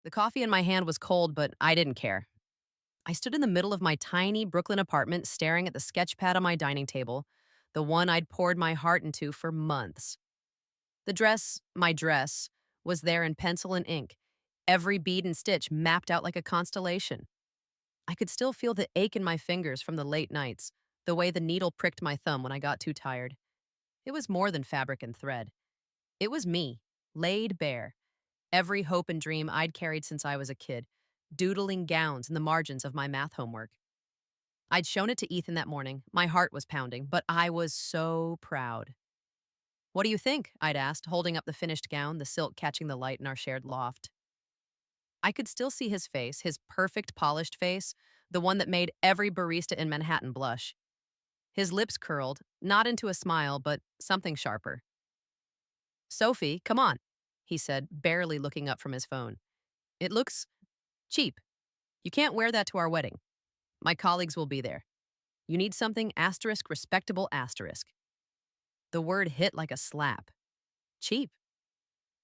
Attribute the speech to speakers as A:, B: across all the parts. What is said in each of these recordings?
A: The coffee in my hand was cold, but I didn't care. I stood in the middle of my tiny Brooklyn apartment staring at the sketch pad on my dining table, the one I'd poured my heart into for months. The dress, my dress, was there in pencil and ink, every bead and stitch mapped out like a constellation. I could still feel the ache in my fingers from the late nights, the way the needle pricked my thumb when I got too tired. It was more than fabric and thread. It was me, laid bare, every hope and dream I'd carried since I was a kid, doodling gowns in the margins of my math homework. I'd shown it to Ethan that morning. My heart was pounding, but I was so proud. "What do you think?" I'd asked, holding up the finished gown, the silk catching the light in our shared loft. I could still see his face, his perfect polished face, the one that made every barista in Manhattan blush. His lips curled, not into a smile, but something sharper. "Sophie, come on," he said, barely looking up from his phone. "It looks cheap. You can't wear that to our wedding. My colleagues will be there. You need something asterisk respectable asterisk." The word hit like a slap. Cheap.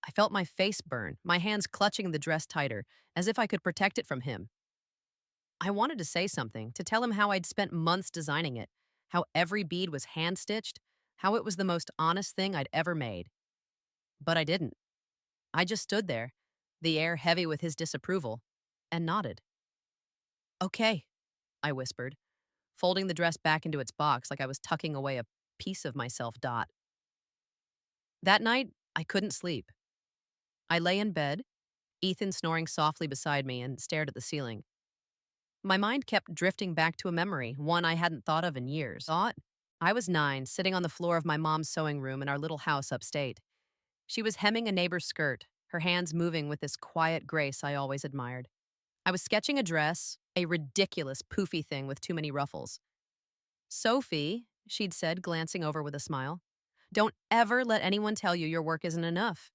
A: I felt my face burn, my hands clutching the dress tighter, as if I could protect it from him. I wanted to say something, to tell him how I'd spent months designing it, how every bead was hand-stitched, how it was the most honest thing I'd ever made. But I didn't. I just stood there, the air heavy with his disapproval, and nodded. "Okay," I whispered, folding the dress back into its box like I was tucking away a piece of myself. That night, I couldn't sleep. I lay in bed, Ethan snoring softly beside me, and stared at the ceiling. My mind kept drifting back to a memory, one I hadn't thought of in years. I was 9, sitting on the floor of my mom's sewing room in our little house upstate. She was hemming a neighbor's skirt, her hands moving with this quiet grace I always admired. I was sketching a dress, a ridiculous, poofy thing with too many ruffles. "Sophie," she'd said, glancing over with a smile, "don't ever let anyone tell you your work isn't enough.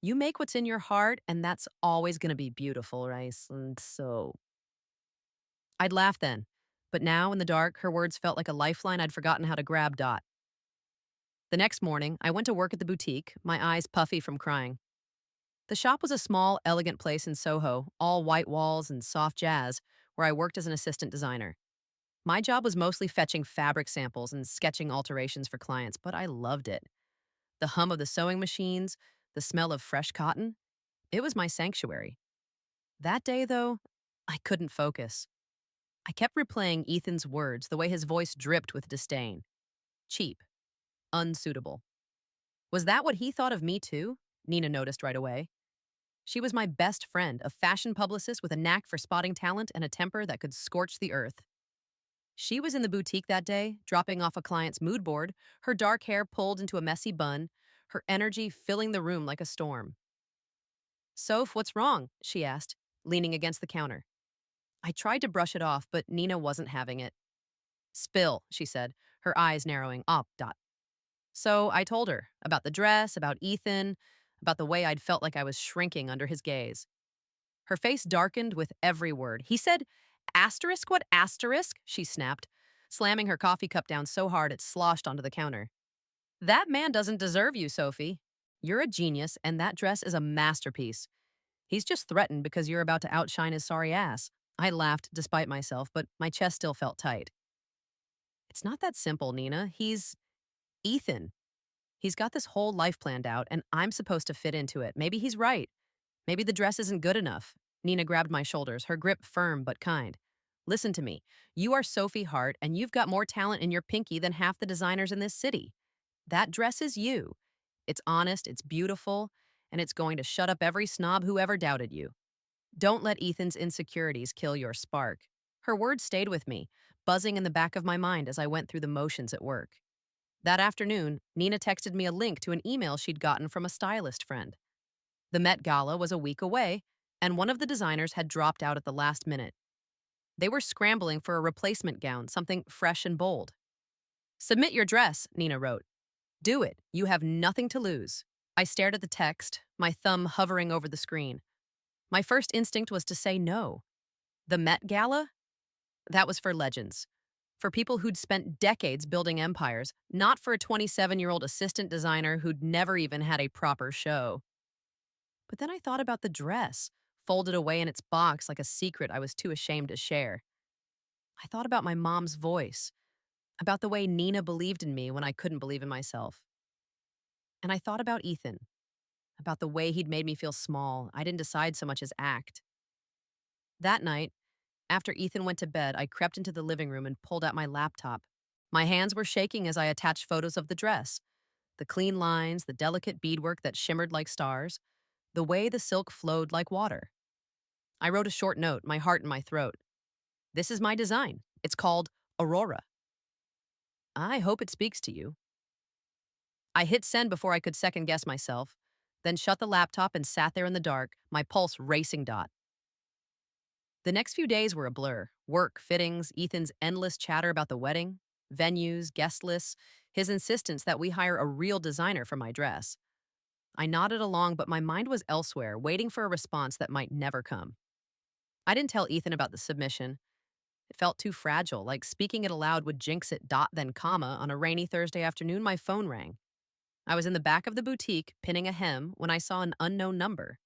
A: You make what's in your heart, and that's always going to be beautiful, right? And so." I'd laugh then, but now, in the dark, her words felt like a lifeline I'd forgotten how to grab. The next morning, I went to work at the boutique, my eyes puffy from crying. The shop was a small, elegant place in Soho, all white walls and soft jazz, where I worked as an assistant designer. My job was mostly fetching fabric samples and sketching alterations for clients, but I loved it. The hum of the sewing machines, the smell of fresh cotton, it was my sanctuary. That day, though, I couldn't focus. I kept replaying Ethan's words, the way his voice dripped with disdain. Cheap. Unsuitable. Was that what he thought of me, too? Nina noticed right away. She was my best friend, a fashion publicist with a knack for spotting talent and a temper that could scorch the earth. She was in the boutique that day, dropping off a client's mood board, her dark hair pulled into a messy bun, her energy filling the room like a storm. "Soph, what's wrong?" she asked, leaning against the counter. I tried to brush it off, but Nina wasn't having it. "Spill," she said, her eyes narrowing. So I told her about the dress, about Ethan, about the way I'd felt like I was shrinking under his gaze. Her face darkened with every word. "He said, asterisk what asterisk?" she snapped, slamming her coffee cup down so hard it sloshed onto the counter. "That man doesn't deserve you, Sophie. You're a genius, and that dress is a masterpiece. He's just threatened because you're about to outshine his sorry ass." I laughed despite myself, but my chest still felt tight. "It's not that simple, Nina. He's Ethan. He's got this whole life planned out, and I'm supposed to fit into it. Maybe he's right. Maybe the dress isn't good enough." Nina grabbed my shoulders, her grip firm but kind. "Listen to me. You are Sophie Hart, and you've got more talent in your pinky than half the designers in this city. That dress is you. It's honest, it's beautiful, and it's going to shut up every snob who ever doubted you. Don't let Ethan's insecurities kill your spark." Her words stayed with me, buzzing in the back of my mind as I went through the motions at work. That afternoon, Nina texted me a link to an email she'd gotten from a stylist friend. The Met Gala was a week away, and one of the designers had dropped out at the last minute. They were scrambling for a replacement gown, something fresh and bold. "Submit your dress," Nina wrote. "Do it. You have nothing to lose." I stared at the text, my thumb hovering over the screen. My first instinct was to say no. The Met Gala? That was for legends. For people who'd spent decades building empires, not for a 27-year-old assistant designer who'd never even had a proper show. But then I thought about the dress, folded away in its box like a secret I was too ashamed to share. I thought about my mom's voice, about the way Nina believed in me when I couldn't believe in myself. And I thought about Ethan, about the way he'd made me feel small. I didn't decide so much as act. That night, after Ethan went to bed, I crept into the living room and pulled out my laptop. My hands were shaking as I attached photos of the dress, the clean lines, the delicate beadwork that shimmered like stars, the way the silk flowed like water. I wrote a short note, my heart in my throat. This is my design. It's called Aurora. I hope it speaks to you. I hit send before I could second guess myself, then shut the laptop and sat there in the dark, my pulse racing. The next few days were a blur. Work, fittings, Ethan's endless chatter about the wedding, venues, guest lists, his insistence that we hire a real designer for my dress. I nodded along, but my mind was elsewhere, waiting for a response that might never come. I didn't tell Ethan about the submission. It felt too fragile, like speaking it aloud would jinx it. Then comma, on a rainy Thursday afternoon, my phone rang. I was in the back of the boutique, pinning a hem, when I saw an unknown number.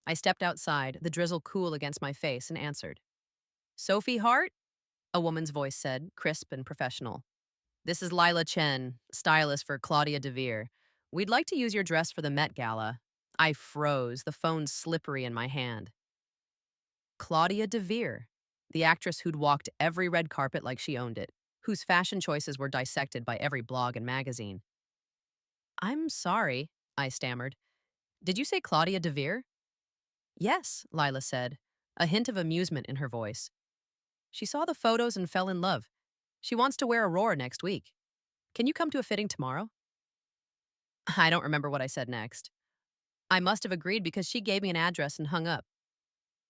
A: I stepped outside, the drizzle cool against my face, and answered. Sophie Hart? A woman's voice said, crisp and professional. This is Lila Chen, stylist for Claudia DeVere. We'd like to use your dress for the Met Gala. I froze, the phone slippery in my hand. Claudia DeVere, the actress who'd walked every red carpet like she owned it, whose fashion choices were dissected by every blog and magazine. I'm sorry, I stammered. Did you say Claudia DeVere? Yes, Lila said, a hint of amusement in her voice. She saw the photos and fell in love. She wants to wear Aurora next week. Can you come to a fitting tomorrow? I don't remember what I said next. I must have agreed because she gave me an address and hung up.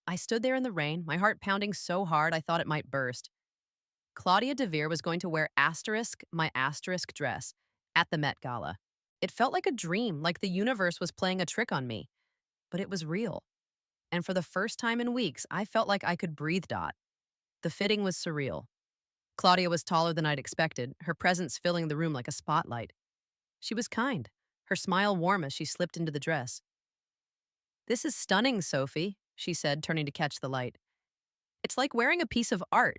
A: I stood there in the rain, my heart pounding so hard I thought it might burst. Claudia DeVere was going to wear my asterisk dress, at the Met Gala. It felt like a dream, like the universe was playing a trick on me. But it was real. And for the first time in weeks, I felt like I could breathe. The fitting was surreal. Claudia was taller than I'd expected, her presence filling the room like a spotlight. She was kind, her smile warm as she slipped into the dress. This is stunning, Sophie, she said, turning to catch the light. It's like wearing a piece of art.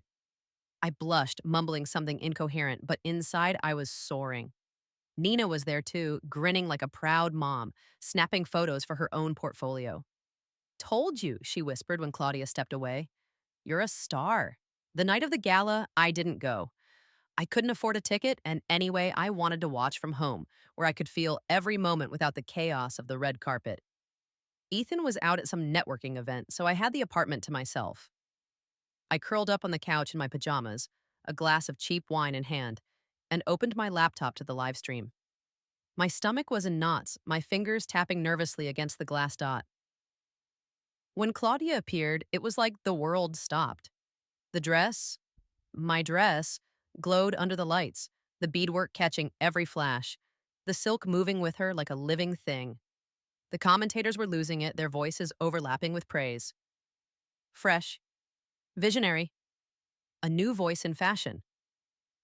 A: I blushed, mumbling something incoherent, but inside I was soaring. Nina was there too, grinning like a proud mom, snapping photos for her own portfolio. Told you, she whispered when Claudia stepped away. You're a star. The night of the gala, I didn't go. I couldn't afford a ticket, and anyway, I wanted to watch from home, where I could feel every moment without the chaos of the red carpet. Ethan was out at some networking event, so I had the apartment to myself. I curled up on the couch in my pajamas, a glass of cheap wine in hand, and opened my laptop to the live stream. My stomach was in knots, my fingers tapping nervously against the glass dot. When Claudia appeared, it was like the world stopped. The dress, my dress, glowed under the lights, the beadwork catching every flash, the silk moving with her like a living thing. The commentators were losing it, their voices overlapping with praise. Fresh, visionary, a new voice in fashion.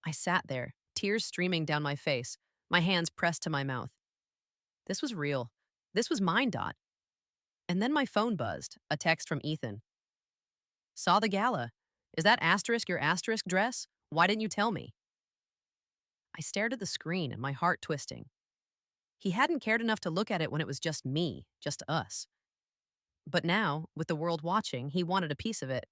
A: I sat there, tears streaming down my face, my hands pressed to my mouth. This was real. This was mine. And then my phone buzzed, a text from Ethan. Saw the gala. Is that asterisk your asterisk dress? Why didn't you tell me? I stared at the screen and my heart twisting. He hadn't cared enough to look at it when it was just me, just us. But now, with the world watching, he wanted a piece of it.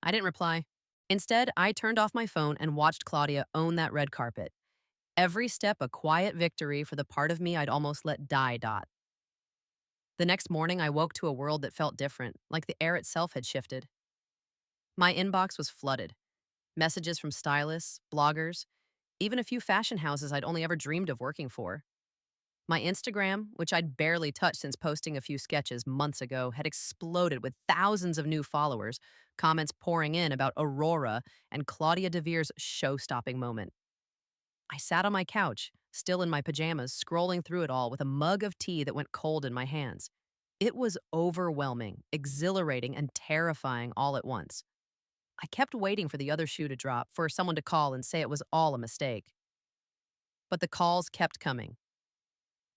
A: I didn't reply. Instead, I turned off my phone and watched Claudia own that red carpet. Every step a quiet victory for the part of me I'd almost let die. The next morning, I woke to a world that felt different, like the air itself had shifted. My inbox was flooded. Messages from stylists, bloggers, even a few fashion houses I'd only ever dreamed of working for. My Instagram, which I'd barely touched since posting a few sketches months ago, had exploded with thousands of new followers, comments pouring in about Aurora and Claudia DeVere's show-stopping moment. I sat on my couch, still in my pajamas, scrolling through it all with a mug of tea that went cold in my hands. It was overwhelming, exhilarating, and terrifying all at once. I kept waiting for the other shoe to drop, for someone to call and say it was all a mistake. But the calls kept coming.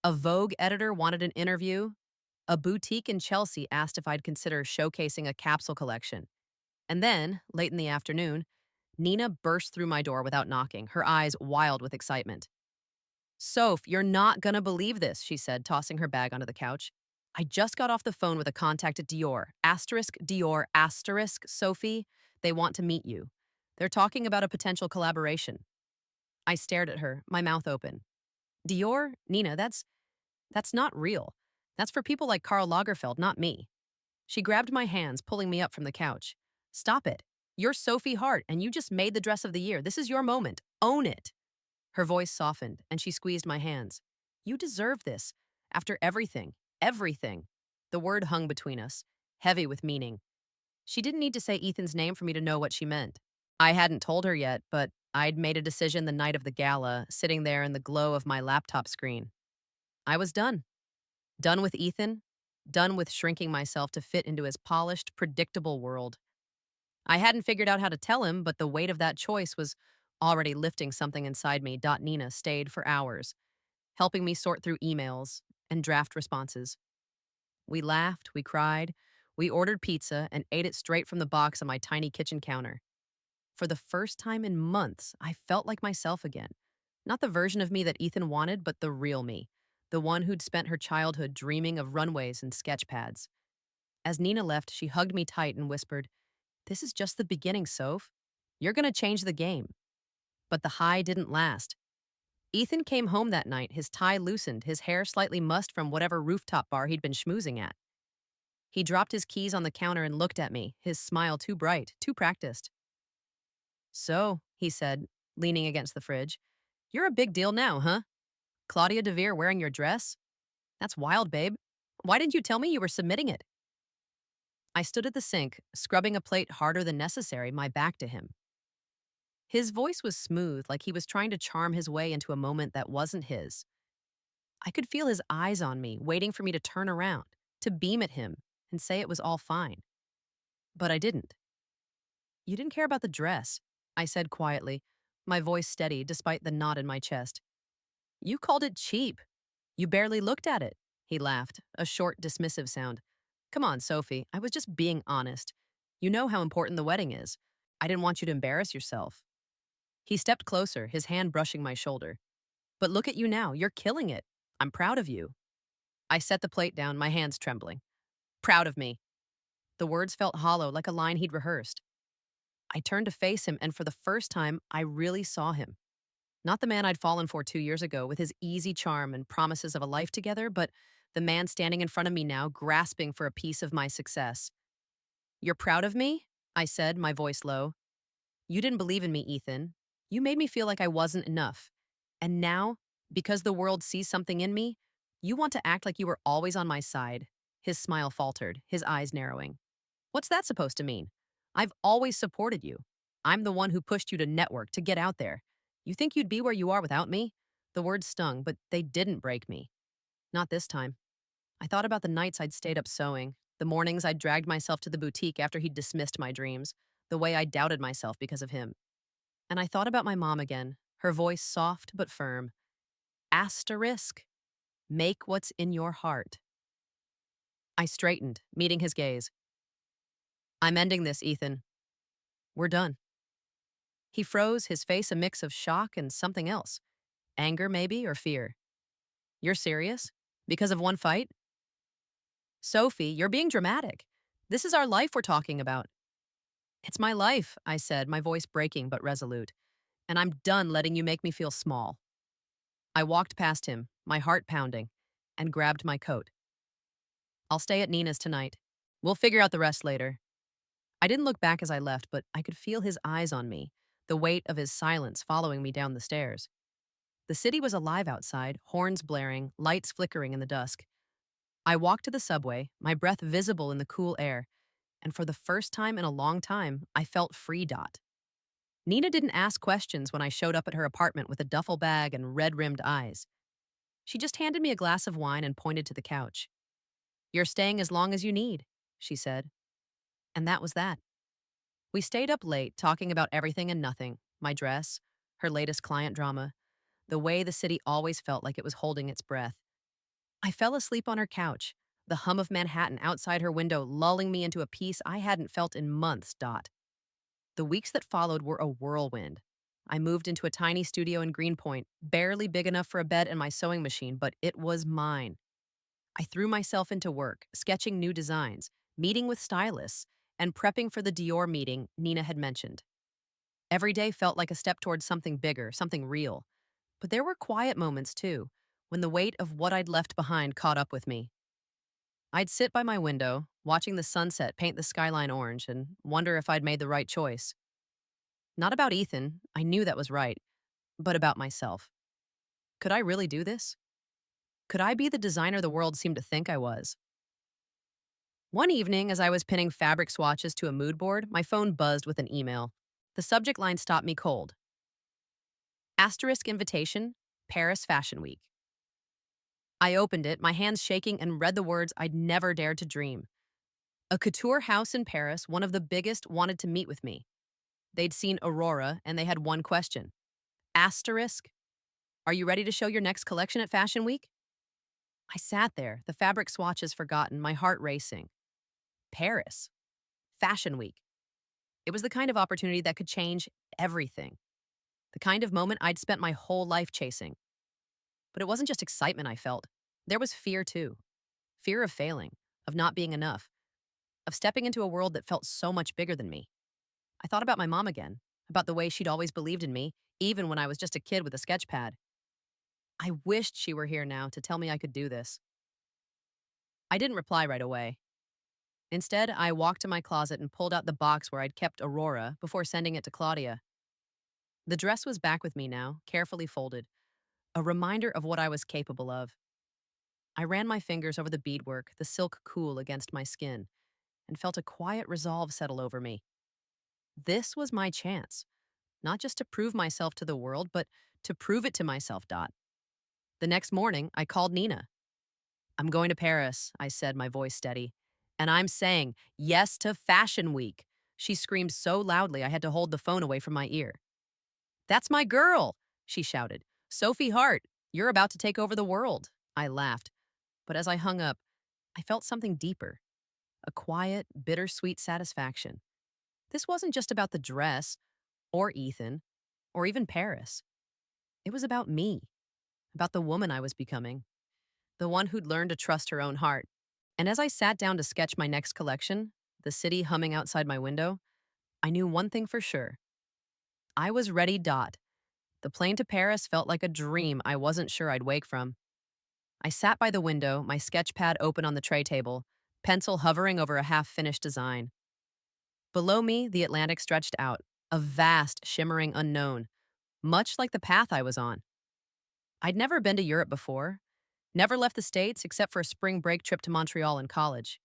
A: A Vogue editor wanted an interview. A boutique in Chelsea asked if I'd consider showcasing a capsule collection. And then, late in the afternoon, Nina burst through my door without knocking, her eyes wild with excitement. Soph, you're not gonna believe this, she said, tossing her bag onto the couch. I just got off the phone with a contact at Dior. Asterisk Dior, asterisk Sophie. They want to meet you. They're talking about a potential collaboration. I stared at her, my mouth open. Dior? Nina, that's not real. That's for people like Karl Lagerfeld, not me. She grabbed my hands, pulling me up from the couch. Stop it. You're Sophie Hart, and you just made the dress of the year. This is your moment. Own it. Her voice softened, and she squeezed my hands. You deserve this. After everything. Everything. The word hung between us, heavy with meaning. She didn't need to say Ethan's name for me to know what she meant. I hadn't told her yet, but I'd made a decision the night of the gala, sitting there in the glow of my laptop screen. I was done. Done with Ethan. Done with shrinking myself to fit into his polished, predictable world. I hadn't figured out how to tell him, but the weight of that choice was already lifting something inside me. Nina stayed for hours, helping me sort through emails and draft responses. We laughed, we cried, we ordered pizza and ate it straight from the box on my tiny kitchen counter. For the first time in months, I felt like myself again. Not the version of me that Ethan wanted, but the real me, the one who'd spent her childhood dreaming of runways and sketch pads. As Nina left, she hugged me tight and whispered, This is just the beginning, Soph. You're gonna change the game. But the high didn't last. Ethan came home that night, his tie loosened, his hair slightly mussed from whatever rooftop bar he'd been schmoozing at. He dropped his keys on the counter and looked at me, his smile too bright, too practiced. So, he said, leaning against the fridge, you're a big deal now, huh? Claudia DeVere wearing your dress? That's wild, babe. Why didn't you tell me you were submitting it? I stood at the sink, scrubbing a plate harder than necessary, my back to him. His voice was smooth, like he was trying to charm his way into a moment that wasn't his. I could feel his eyes on me, waiting for me to turn around, to beam at him, and say it was all fine. But I didn't. You didn't care about the dress, I said quietly, my voice steady despite the knot in my chest. You called it cheap. You barely looked at it, he laughed, a short, dismissive sound. Come on, Sophie, I was just being honest. You know how important the wedding is. I didn't want you to embarrass yourself. He stepped closer, his hand brushing my shoulder. But look at you now, you're killing it. I'm proud of you. I set the plate down, my hands trembling. Proud of me. The words felt hollow, like a line he'd rehearsed. I turned to face him, and for the first time, I really saw him. Not the man I'd fallen for 2 years ago with his easy charm and promises of a life together, but the man standing in front of me now, grasping for a piece of my success. You're proud of me? I said, my voice low. You didn't believe in me, Ethan. You made me feel like I wasn't enough. And now, because the world sees something in me, you want to act like you were always on my side. His smile faltered, his eyes narrowing. What's that supposed to mean? I've always supported you. I'm the one who pushed you to network, to get out there. You think you'd be where you are without me? The words stung, but they didn't break me. Not this time. I thought about the nights I'd stayed up sewing, the mornings I'd dragged myself to the boutique after he'd dismissed my dreams, the way I doubted myself because of him. And I thought about my mom again, her voice soft but firm. Asterisk. Make what's in your heart. I straightened, meeting his gaze. I'm ending this, Ethan. We're done. He froze, his face a mix of shock and something else. Anger, maybe, or fear. You're serious? Because of one fight? Sophie, you're being dramatic. This is our life we're talking about. It's my life, I said, my voice breaking but resolute. And I'm done letting you make me feel small. I walked past him, my heart pounding, and grabbed my coat. I'll stay at Nina's tonight. We'll figure out the rest later. I didn't look back as I left, but I could feel his eyes on me, the weight of his silence following me down the stairs. The city was alive outside, horns blaring, lights flickering in the dusk. I walked to the subway, my breath visible in the cool air, and for the first time in a long time, I felt free. Nina didn't ask questions when I showed up at her apartment with a duffel bag and red-rimmed eyes. She just handed me a glass of wine and pointed to the couch. You're staying as long as you need, she said. And that was that. We stayed up late, talking about everything and nothing, my dress, her latest client drama, the way the city always felt like it was holding its breath. I fell asleep on her couch, the hum of Manhattan outside her window lulling me into a peace I hadn't felt in months. The weeks that followed were a whirlwind. I moved into a tiny studio in Greenpoint, barely big enough for a bed and my sewing machine, but it was mine. I threw myself into work, sketching new designs, meeting with stylists, and prepping for the Dior meeting Nina had mentioned. Every day felt like a step towards something bigger, something real. But there were quiet moments, too, when the weight of what I'd left behind caught up with me. I'd sit by my window, watching the sunset paint the skyline orange, and wonder if I'd made the right choice. Not about Ethan, I knew that was right, but about myself. Could I really do this? Could I be the designer the world seemed to think I was? One evening, as I was pinning fabric swatches to a mood board, my phone buzzed with an email. The subject line stopped me cold. Asterisk invitation, Paris Fashion Week. I opened it, my hands shaking, and read the words I'd never dared to dream. A couture house in Paris, one of the biggest, wanted to meet with me. They'd seen Aurora, and they had one question. Asterisk, are you ready to show your next collection at Fashion Week? I sat there, the fabric swatches forgotten, my heart racing. Paris. Fashion Week. It was the kind of opportunity that could change everything. The kind of moment I'd spent my whole life chasing. But it wasn't just excitement I felt. There was fear too. Fear of failing, of not being enough, of stepping into a world that felt so much bigger than me. I thought about my mom again, about the way she'd always believed in me, even when I was just a kid with a sketch pad. I wished she were here now to tell me I could do this. I didn't reply right away. Instead, I walked to my closet and pulled out the box where I'd kept Aurora before sending it to Claudia. The dress was back with me now, carefully folded, a reminder of what I was capable of. I ran my fingers over the beadwork, the silk cool against my skin, and felt a quiet resolve settle over me. This was my chance, not just to prove myself to the world, but to prove it to myself. The next morning, I called Nina. I'm going to Paris, I said, my voice steady. And I'm saying yes to Fashion Week. She screamed so loudly I had to hold the phone away from my ear. That's my girl, she shouted. Sophie Hart, you're about to take over the world. I laughed. But as I hung up, I felt something deeper, a quiet, bittersweet satisfaction. This wasn't just about the dress, or Ethan, or even Paris. It was about me, about the woman I was becoming, the one who'd learned to trust her own heart. And as I sat down to sketch my next collection, the city humming outside my window, I knew one thing for sure. I was ready. The plane to Paris felt like a dream I wasn't sure I'd wake from. I sat by the window, my sketch pad open on the tray table, pencil hovering over a half-finished design. Below me, the Atlantic stretched out, a vast, shimmering unknown, much like the path I was on. I'd never been to Europe before, never left the States except for a spring break trip to Montreal in college.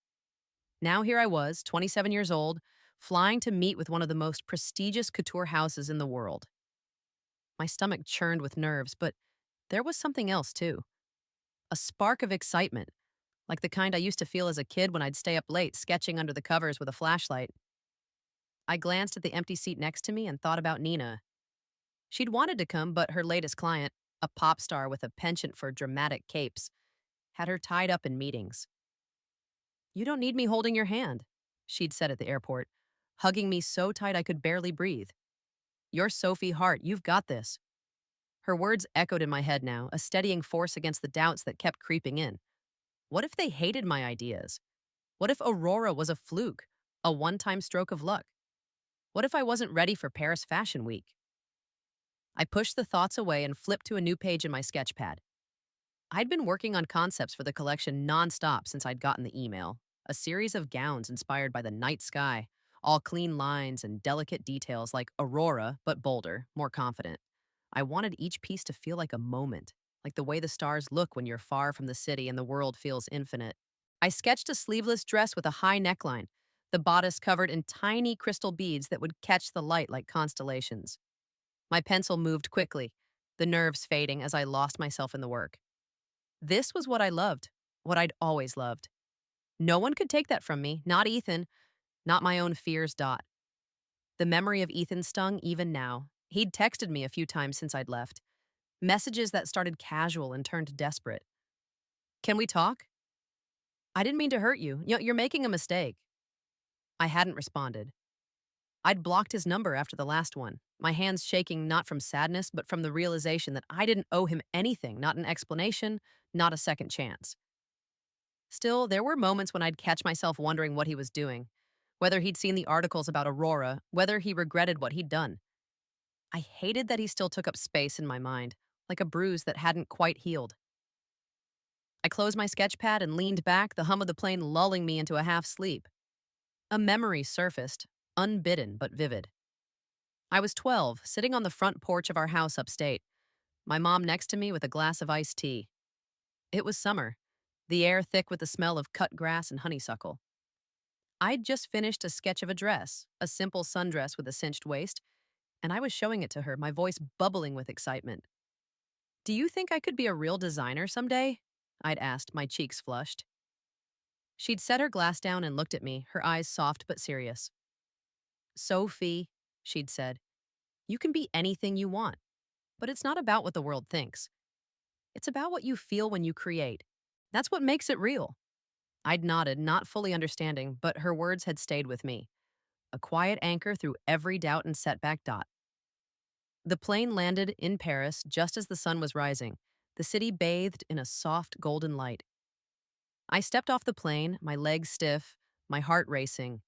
A: Now here I was, 27 years old, flying to meet with one of the most prestigious couture houses in the world. My stomach churned with nerves, but there was something else too. A spark of excitement, like the kind I used to feel as a kid when I'd stay up late sketching under the covers with a flashlight. I glanced at the empty seat next to me and thought about Nina. She'd wanted to come, but her latest client, a pop star with a penchant for dramatic capes, had her tied up in meetings. You don't need me holding your hand, she'd said at the airport, hugging me so tight I could barely breathe. You're Sophie Hart, you've got this. Her words echoed in my head now, a steadying force against the doubts that kept creeping in. What if they hated my ideas? What if Aurora was a fluke, a one-time stroke of luck? What if I wasn't ready for Paris Fashion Week? I pushed the thoughts away and flipped to a new page in my sketch pad. I'd been working on concepts for the collection nonstop since I'd gotten the email, a series of gowns inspired by the night sky, all clean lines and delicate details like Aurora, but bolder, more confident. I wanted each piece to feel like a moment, like the way the stars look when you're far from the city and the world feels infinite. I sketched a sleeveless dress with a high neckline, the bodice covered in tiny crystal beads that would catch the light like constellations. My pencil moved quickly, the nerves fading as I lost myself in the work. This was what I loved, what I'd always loved. No one could take that from me, not Ethan, not my own fears. The memory of Ethan stung even now. He'd texted me a few times since I'd left, messages that started casual and turned desperate. Can we talk? I didn't mean to hurt you. You're making a mistake. I hadn't responded. I'd blocked his number after the last one, my hands shaking not from sadness, but from the realization that I didn't owe him anything, not an explanation, not a second chance. Still, there were moments when I'd catch myself wondering what he was doing, whether he'd seen the articles about Aurora, whether he regretted what he'd done. I hated that he still took up space in my mind, like a bruise that hadn't quite healed. I closed my sketch pad and leaned back, the hum of the plane lulling me into a half sleep. A memory surfaced, unbidden but vivid. I was 12, sitting on the front porch of our house upstate, my mom next to me with a glass of iced tea. It was summer, the air thick with the smell of cut grass and honeysuckle. I'd just finished a sketch of a dress, a simple sundress with a cinched waist, and I was showing it to her, my voice bubbling with excitement. Do you think I could be a real designer someday? I'd asked, my cheeks flushed. She'd set her glass down and looked at me, her eyes soft but serious. Sophie, she'd said, you can be anything you want, but it's not about what the world thinks. It's about what you feel when you create. That's what makes it real. I'd nodded, not fully understanding, but her words had stayed with me, a quiet anchor through every doubt and setback dot. The plane landed in Paris just as the sun was rising, the city bathed in a soft golden light. I stepped off the plane, my legs stiff, my heart racing.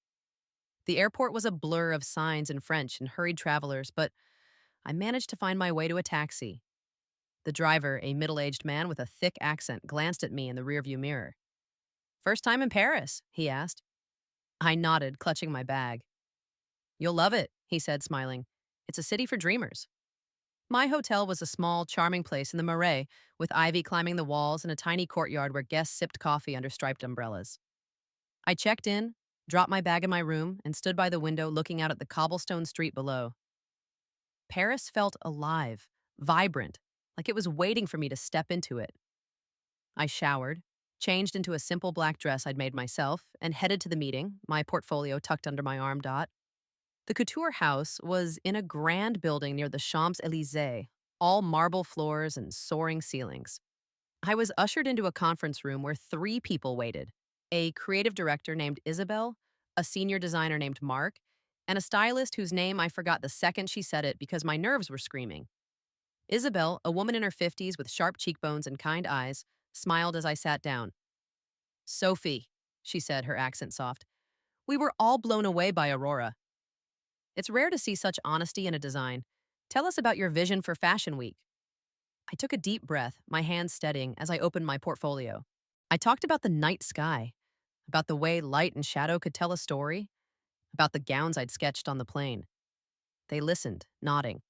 A: The airport was a blur of signs in French and hurried travelers, but I managed to find my way to a taxi. The driver, a middle-aged man with a thick accent, glanced at me in the rearview mirror. First time in Paris, he asked. I nodded, clutching my bag. You'll love it, he said, smiling. It's a city for dreamers. My hotel was a small, charming place in the Marais, with ivy climbing the walls and a tiny courtyard where guests sipped coffee under striped umbrellas. I checked in, dropped my bag in my room, and stood by the window looking out at the cobblestone street below. Paris felt alive, vibrant, like it was waiting for me to step into it. I showered, changed into a simple black dress I'd made myself, and headed to the meeting, my portfolio tucked under my arm. The couture house was in a grand building near the Champs-Élysées, all marble floors and soaring ceilings. I was ushered into a conference room where three people waited: a creative director named Isabel, a senior designer named Mark, and a stylist whose name I forgot the second she said it because my nerves were screaming. Isabel, a woman in her 50s with sharp cheekbones and kind eyes, smiled as I sat down. Sophie, she said, her accent soft, we were all blown away by Aurora. It's rare to see such honesty in a design. Tell us about your vision for Fashion Week. I took a deep breath, my hands steadying as I opened my portfolio. I talked about the night sky, about the way light and shadow could tell a story, about the gowns I'd sketched on the plane. They listened, nodding,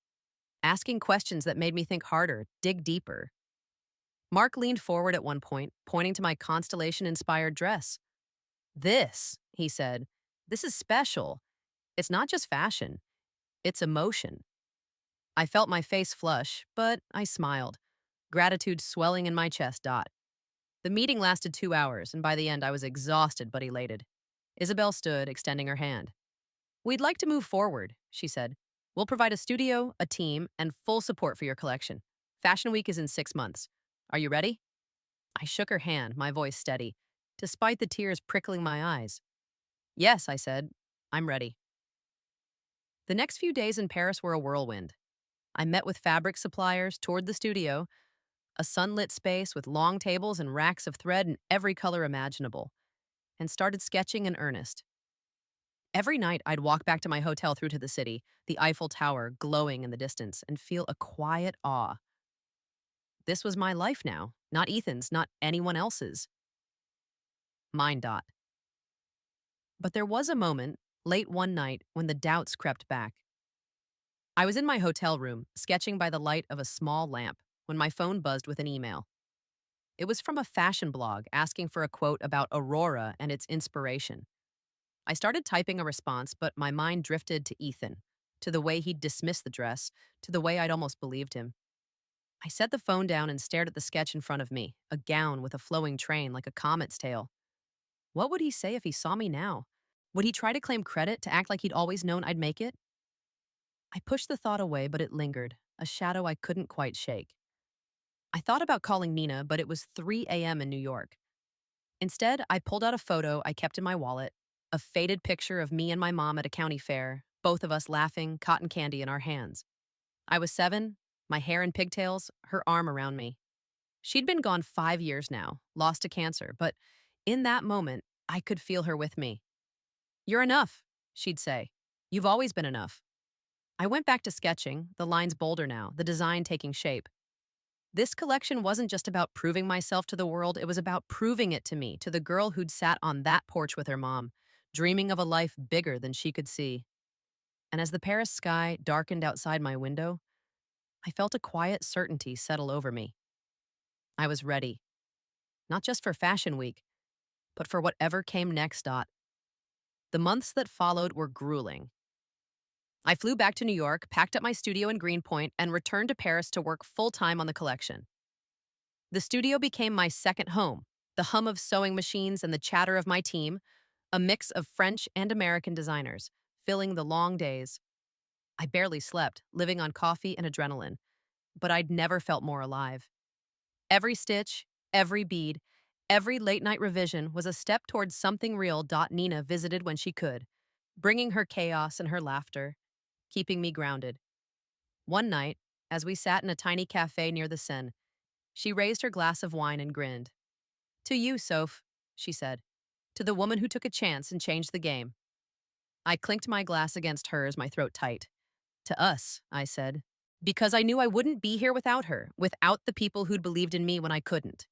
A: asking questions that made me think harder, dig deeper. Mark leaned forward at one point, pointing to my constellation-inspired dress. This, he said, this is special. It's not just fashion, it's emotion. I felt my face flush, but I smiled, gratitude swelling in my chest. The meeting lasted 2 hours, and by the end I was exhausted but elated. Isabel stood, extending her hand. We'd like to move forward, she said. We'll provide a studio, a team, and full support for your collection. Fashion Week is in 6 months. Are you ready? I shook her hand, my voice steady, despite the tears prickling my eyes. Yes, I said. I'm ready. The next few days in Paris were a whirlwind. I met with fabric suppliers, toured the studio, a sunlit space with long tables and racks of thread in every color imaginable, and started sketching in earnest. Every night, I'd walk back to my hotel through to the city, the Eiffel Tower glowing in the distance, and feel a quiet awe. This was my life now, not Ethan's, not anyone else's. Mine. But there was a moment, late one night, when the doubts crept back. I was in my hotel room, sketching by the light of a small lamp, when my phone buzzed with an email. It was from a fashion blog asking for a quote about Aurora and its inspiration. I started typing a response, but my mind drifted to Ethan, to the way he'd dismissed the dress, to the way I'd almost believed him. I set the phone down and stared at the sketch in front of me, a gown with a flowing train like a comet's tail. What would he say if he saw me now? Would he try to claim credit, to act like he'd always known I'd make it? I pushed the thought away, but it lingered, a shadow I couldn't quite shake. I thought about calling Nina, but it was 3 a.m. in New York. Instead, I pulled out a photo I kept in my wallet, a faded picture of me and my mom at a county fair, both of us laughing, cotton candy in our hands. I was 7, my hair in pigtails, her arm around me. She'd been gone 5 years now, lost to cancer, but in that moment, I could feel her with me. You're enough, she'd say. You've always been enough. I went back to sketching, the lines bolder now, the design taking shape. This collection wasn't just about proving myself to the world, it was about proving it to me, to the girl who'd sat on that porch with her mom, dreaming of a life bigger than she could see. And as the Paris sky darkened outside my window, I felt a quiet certainty settle over me. I was ready, not just for Fashion Week, but for whatever came next. The months that followed were grueling. I flew back to New York, packed up my studio in Greenpoint, and returned to Paris to work full time on the collection. The studio became my second home, the hum of sewing machines and the chatter of my team, a mix of French and American designers, filling the long days. I barely slept, living on coffee and adrenaline, but I'd never felt more alive. Every stitch, every bead, every late night revision was a step towards something real. Nina visited when she could, bringing her chaos and her laughter, keeping me grounded. One night, as we sat in a tiny cafe near the Seine, she raised her glass of wine and grinned. To you, Soph, she said. To the woman who took a chance and changed the game. I clinked my glass against hers, my throat tight. To us, I said, because I knew I wouldn't be here without her, without the people who'd believed in me when I couldn't.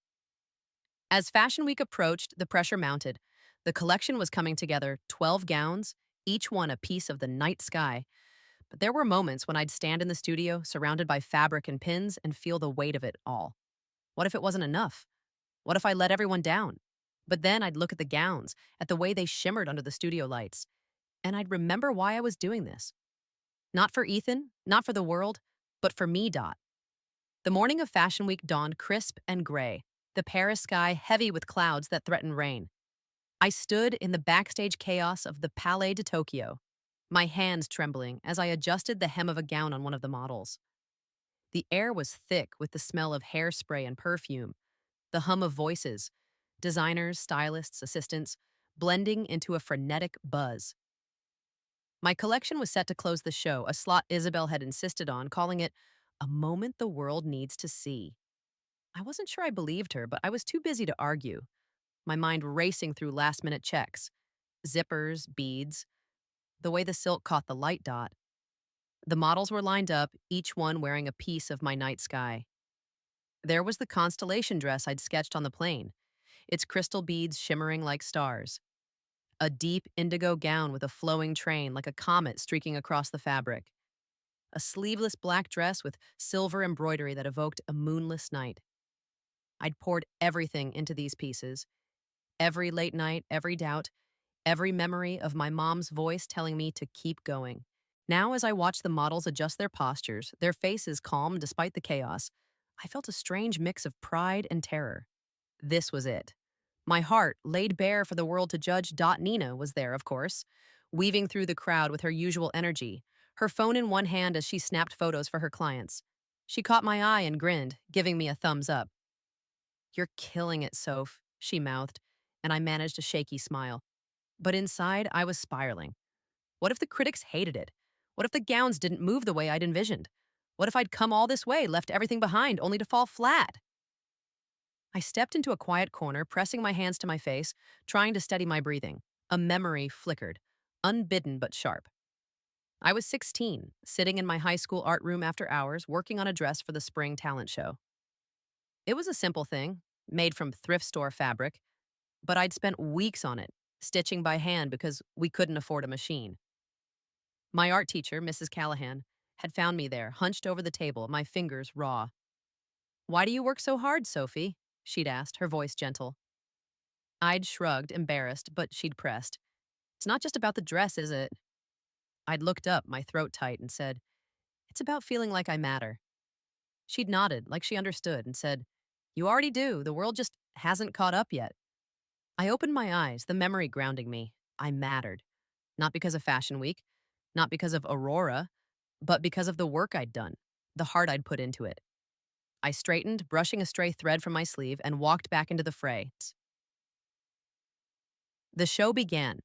A: As Fashion Week approached, the pressure mounted. The collection was coming together, 12 gowns, each one a piece of the night sky. But there were moments when I'd stand in the studio, surrounded by fabric and pins, and feel the weight of it all. What if it wasn't enough? What if I let everyone down? But then I'd look at the gowns, at the way they shimmered under the studio lights, and I'd remember why I was doing this. Not for Ethan, not for the world, but for me. The morning of Fashion Week dawned crisp and gray, the Paris sky heavy with clouds that threatened rain. I stood in the backstage chaos of the Palais de Tokyo, my hands trembling as I adjusted the hem of a gown on one of the models. The air was thick with the smell of hairspray and perfume, the hum of voices, designers, stylists, assistants, blending into a frenetic buzz. My collection was set to close the show, a slot Isabel had insisted on, calling it a moment the world needs to see. I wasn't sure I believed her, but I was too busy to argue, my mind racing through last-minute checks, zippers, beads, the way the silk caught the light. The models were lined up, each one wearing a piece of my night sky. There was the constellation dress I'd sketched on the plane, its crystal beads shimmering like stars. A deep indigo gown with a flowing train like a comet streaking across the fabric. A sleeveless black dress with silver embroidery that evoked a moonless night. I'd poured everything into these pieces. Every late night, every doubt, every memory of my mom's voice telling me to keep going. Now, as I watched the models adjust their postures, their faces calm despite the chaos, I felt a strange mix of pride and terror. This was it. My heart, laid bare for the world to judge. Nina was there, of course, weaving through the crowd with her usual energy, her phone in one hand as she snapped photos for her clients. She caught my eye and grinned, giving me a thumbs up. You're killing it, Soph, she mouthed, and I managed a shaky smile. But inside, I was spiraling. What if the critics hated it? What if the gowns didn't move the way I'd envisioned? What if I'd come all this way, left everything behind, only to fall flat? I stepped into a quiet corner, pressing my hands to my face, trying to steady my breathing. A memory flickered, unbidden but sharp. I was 16, sitting in my high school art room after hours, working on a dress for the spring talent show. It was a simple thing, made from thrift store fabric, but I'd spent weeks on it, stitching by hand because we couldn't afford a machine. My art teacher, Mrs. Callahan, had found me there, hunched over the table, my fingers raw. Why do you work so hard, Sophie? She'd asked, her voice gentle. I'd shrugged, embarrassed, but she'd pressed. It's not just about the dress, is it? I'd looked up, my throat tight, and said, it's about feeling like I matter. She'd nodded, like she understood, and said, you already do. The world just hasn't caught up yet. I opened my eyes, the memory grounding me. I mattered. Not because of Fashion Week, not because of Aurora, but because of the work I'd done, the heart I'd put into it. I straightened, brushing a stray thread from my sleeve, and walked back into the fray. The show began,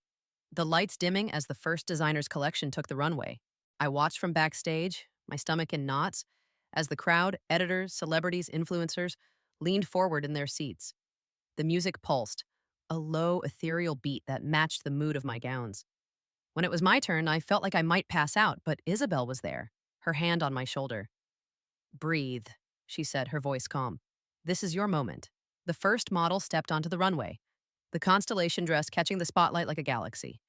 A: the lights dimming as the first designer's collection took the runway. I watched from backstage, my stomach in knots, as the crowd, editors, celebrities, influencers, leaned forward in their seats. The music pulsed, a low, ethereal beat that matched the mood of my gowns. When it was my turn, I felt like I might pass out, but Isabel was there, her hand on my shoulder. Breathe, she said, her voice calm. This is your moment. The first model stepped onto the runway, the constellation dress catching the spotlight like a galaxy.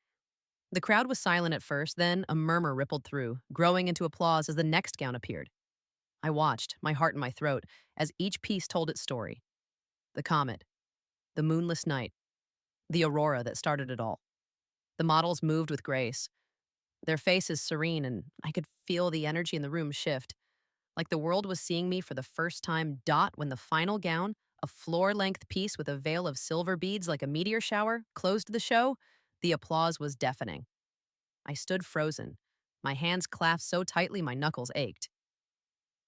A: The crowd was silent at first, then a murmur rippled through, growing into applause as the next gown appeared. I watched, my heart in my throat, as each piece told its story. The comet, the moonless night, the aurora that started it all. The models moved with grace, their faces serene, and I could feel the energy in the room shift, like the world was seeing me for the first time. Dot, when the final gown, a floor-length piece with a veil of silver beads like a meteor shower, closed the show, the applause was deafening. I stood frozen, my hands clasped so tightly my knuckles ached.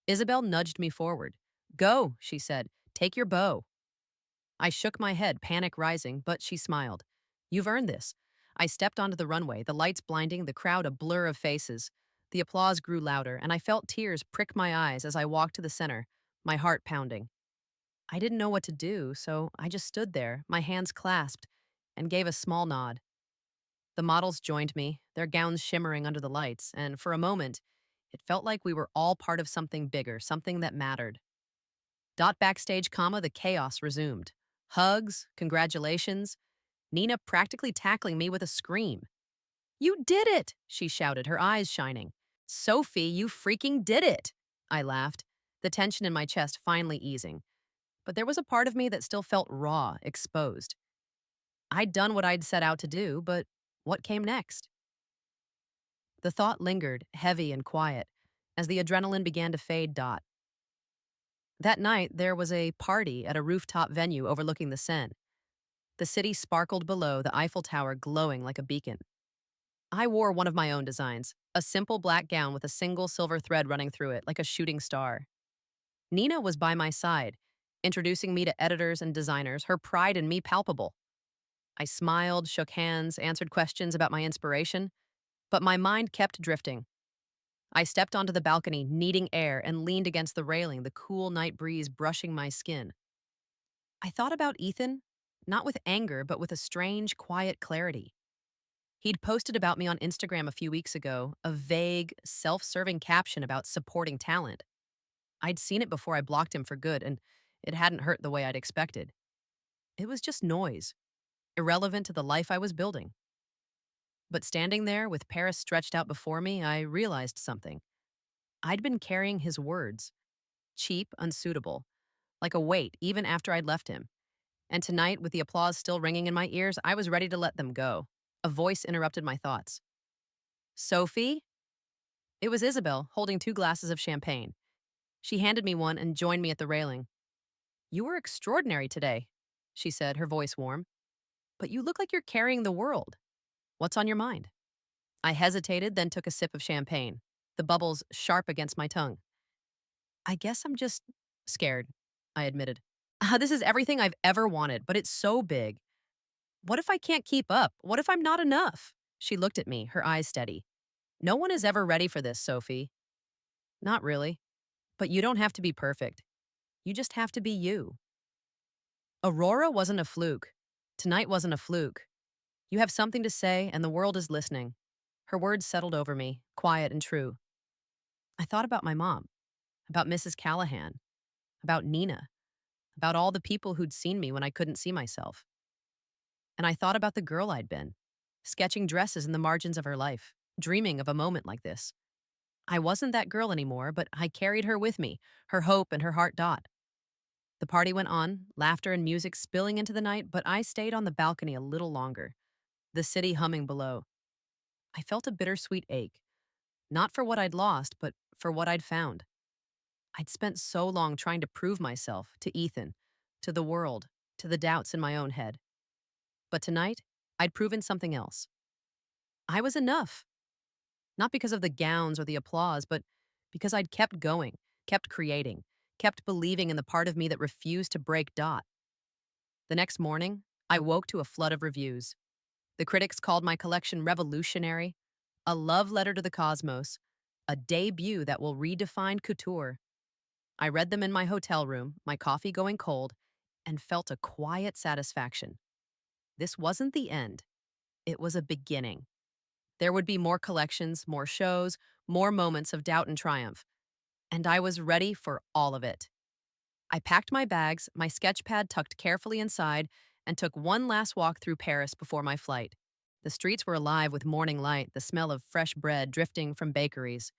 A: Isabel nudged me forward. Go, she said. Take your bow. I shook my head, panic rising, but she smiled. You've earned this. I stepped onto the runway, the lights blinding, the crowd a blur of faces. The applause grew louder, and I felt tears prick my eyes as I walked to the center, my heart pounding. I didn't know what to do, so I just stood there, my hands clasped, and gave a small nod. The models joined me, their gowns shimmering under the lights, and for a moment, it felt like we were all part of something bigger, something that mattered. Dot backstage, the chaos resumed. Hugs, congratulations, Nina practically tackling me with a scream. You did it, she shouted, her eyes shining. Sophie, you freaking did it, I laughed, the tension in my chest finally easing. But there was a part of me that still felt raw, exposed. I'd done what I'd set out to do, but what came next? The thought lingered, heavy and quiet, as the adrenaline began to fade. Dot. That night, there was a party at a rooftop venue overlooking the Seine. The city sparkled below, the Eiffel Tower glowing like a beacon. I wore one of my own designs, a simple black gown with a single silver thread running through it, like a shooting star. Nina was by my side, introducing me to editors and designers, her pride in me palpable. I smiled, shook hands, answered questions about my inspiration, but my mind kept drifting. I stepped onto the balcony, needing air, and leaned against the railing, the cool night breeze brushing my skin. I thought about Ethan, not with anger, but with a strange, quiet clarity. He'd posted about me on Instagram a few weeks ago, a vague, self-serving caption about supporting talent. I'd seen it before I blocked him for good, and it hadn't hurt the way I'd expected. It was just noise, irrelevant to the life I was building. But standing there with Paris stretched out before me, I realized something. I'd been carrying his words, cheap, unsuitable, like a weight even after I'd left him. And tonight, with the applause still ringing in my ears, I was ready to let them go. A voice interrupted my thoughts. Sophie? It was Isabel, holding 2 glasses of champagne. She handed me one and joined me at the railing. You were extraordinary today, she said, her voice warm. But you look like you're carrying the world. What's on your mind? I hesitated, then took a sip of champagne, the bubbles sharp against my tongue. I guess I'm just scared, I admitted. This is everything I've ever wanted, but it's so big. What if I can't keep up? What if I'm not enough? She looked at me, her eyes steady. No one is ever ready for this, Sophie. Not really. But you don't have to be perfect. You just have to be you. Aurora wasn't a fluke. Tonight wasn't a fluke. You have something to say, and the world is listening. Her words settled over me, quiet and true. I thought about my mom, about Mrs. Callahan, about Nina, about all the people who'd seen me when I couldn't see myself. And I thought about the girl I'd been, sketching dresses in the margins of her life, dreaming of a moment like this. I wasn't that girl anymore, but I carried her with me, her hope and her heart. Dot. The party went on, laughter and music spilling into the night, but I stayed on the balcony a little longer, the city humming below. I felt a bittersweet ache, not for what I'd lost, but for what I'd found. I'd spent so long trying to prove myself to Ethan, to the world, to the doubts in my own head. But tonight, I'd proven something else. I was enough. Not because of the gowns or the applause, but because I'd kept going, kept creating, kept believing in the part of me that refused to break. Dot. The next morning, I woke to a flood of reviews. The critics called my collection revolutionary, a love letter to the cosmos, a debut that will redefine couture. I read them in my hotel room, my coffee going cold, and felt a quiet satisfaction. This wasn't the end, it was a beginning. There would be more collections, more shows, more moments of doubt and triumph, and I was ready for all of it. I packed my bags, my sketch pad tucked carefully inside, and took one last walk through Paris before my flight. The streets were alive with morning light, the smell of fresh bread drifting from bakeries.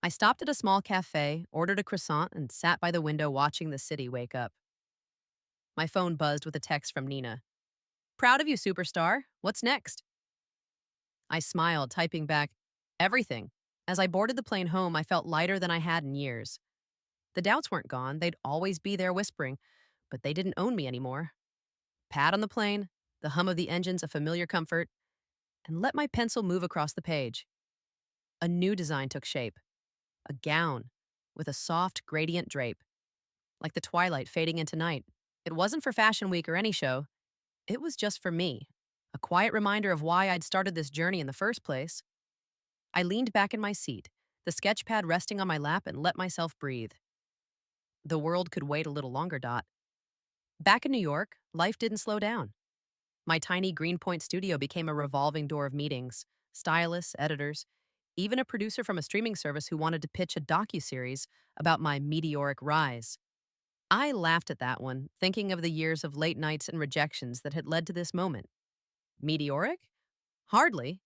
A: I stopped at a small cafe, ordered a croissant, and sat by the window watching the city wake up. My phone buzzed with a text from Nina. Proud of you, superstar. What's next? I smiled, typing back, everything. As I boarded the plane home, I felt lighter than I had in years. The doubts weren't gone, they'd always be there whispering, but they didn't own me anymore. Pad on the plane, the hum of the engines a familiar comfort, and let my pencil move across the page. A new design took shape, a gown with a soft gradient drape, like the twilight fading into night. It wasn't for Fashion Week or any show, it was just for me, a quiet reminder of why I'd started this journey in the first place. I leaned back in my seat, the sketch pad resting on my lap, and let myself breathe. The world could wait a little longer, Dot. Back in New York, life didn't slow down. My tiny Greenpoint studio became a revolving door of meetings, stylists, editors, even a producer from a streaming service who wanted to pitch a docuseries about my meteoric rise. I laughed at that one, thinking of the years of late nights and rejections that had led to this moment. Meteoric? Hardly.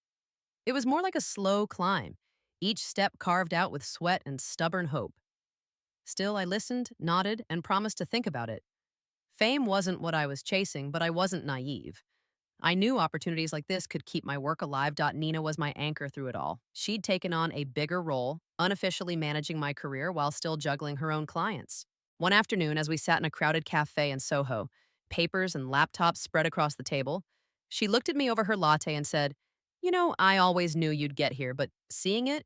A: It was more like a slow climb, each step carved out with sweat and stubborn hope. Still, I listened, nodded, and promised to think about it. Fame wasn't what I was chasing, but I wasn't naive. I knew opportunities like this could keep my work alive. Nina was my anchor through it all. She'd taken on a bigger role, unofficially managing my career while still juggling her own clients. One afternoon, as we sat in a crowded cafe in Soho, papers and laptops spread across the table, she looked at me over her latte and said, I always knew you'd get here, but seeing it,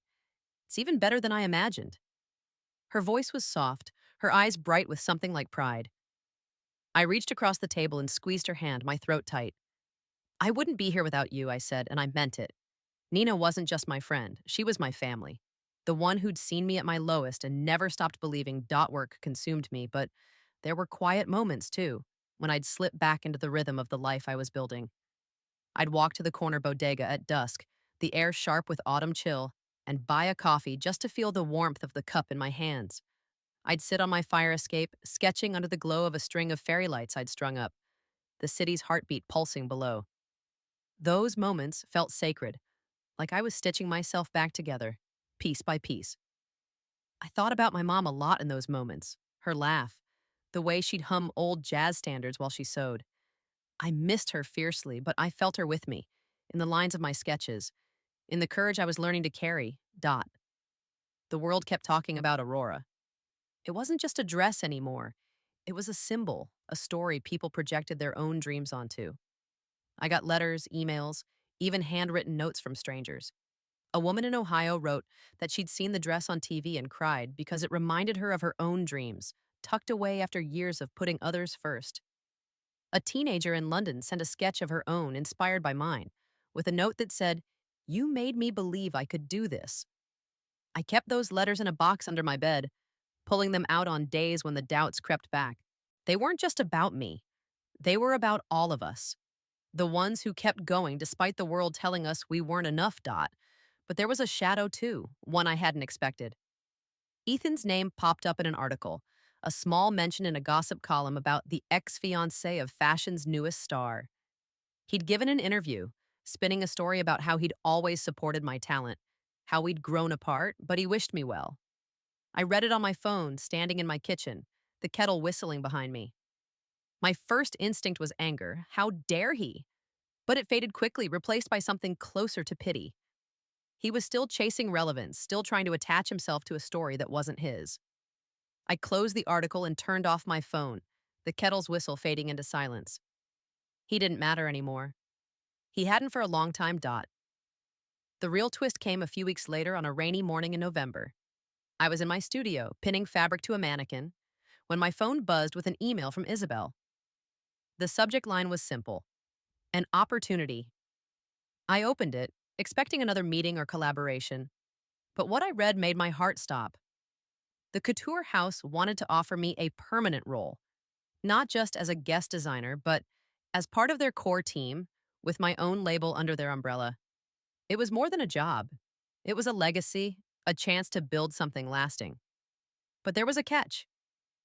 A: it's even better than I imagined. Her voice was soft, her eyes bright with something like pride. I reached across the table and squeezed her hand, my throat tight. I wouldn't be here without you, I said, and I meant it. Nina wasn't just my friend, she was my family. The one who'd seen me at my lowest and never stopped believing dot work consumed me, but there were quiet moments, too, when I'd slip back into the rhythm of the life I was building. I'd walk to the corner bodega at dusk, the air sharp with autumn chill, and buy a coffee just to feel the warmth of the cup in my hands. I'd sit on my fire escape, sketching under the glow of a string of fairy lights I'd strung up, the city's heartbeat pulsing below. Those moments felt sacred, like I was stitching myself back together, piece by piece. I thought about my mom a lot in those moments, her laugh, the way she'd hum old jazz standards while she sewed. I missed her fiercely, but I felt her with me, in the lines of my sketches, in the courage I was learning to carry. Dot. The world kept talking about Aurora. It wasn't just a dress anymore. It was a symbol, a story people projected their own dreams onto. I got letters, emails, even handwritten notes from strangers. A woman in Ohio wrote that she'd seen the dress on TV and cried because it reminded her of her own dreams, tucked away after years of putting others first. A teenager in London sent a sketch of her own inspired by mine, with a note that said, "You made me believe I could do this." I kept those letters in a box under my bed, pulling them out on days when the doubts crept back. They weren't just about me, they were about all of us. The ones who kept going despite the world telling us we weren't enough. Dot. But there was a shadow too, one I hadn't expected. Ethan's name popped up in an article, a small mention in a gossip column about the ex-fiancé of fashion's newest star. He'd given an interview, spinning a story about how he'd always supported my talent, how we'd grown apart, but he wished me well. I read it on my phone, standing in my kitchen, the kettle whistling behind me. My first instinct was anger. How dare he? But it faded quickly, replaced by something closer to pity. He was still chasing relevance, still trying to attach himself to a story that wasn't his. I closed the article and turned off my phone, the kettle's whistle fading into silence. He didn't matter anymore. He hadn't for a long time. Dot. The real twist came a few weeks later on a rainy morning in November. I was in my studio, pinning fabric to a mannequin, when my phone buzzed with an email from Isabel. The subject line was simple: an opportunity. I opened it, expecting another meeting or collaboration, but what I read made my heart stop. The couture house wanted to offer me a permanent role, not just as a guest designer, but as part of their core team with my own label under their umbrella. It was more than a job. It was a legacy, a chance to build something lasting. But there was a catch.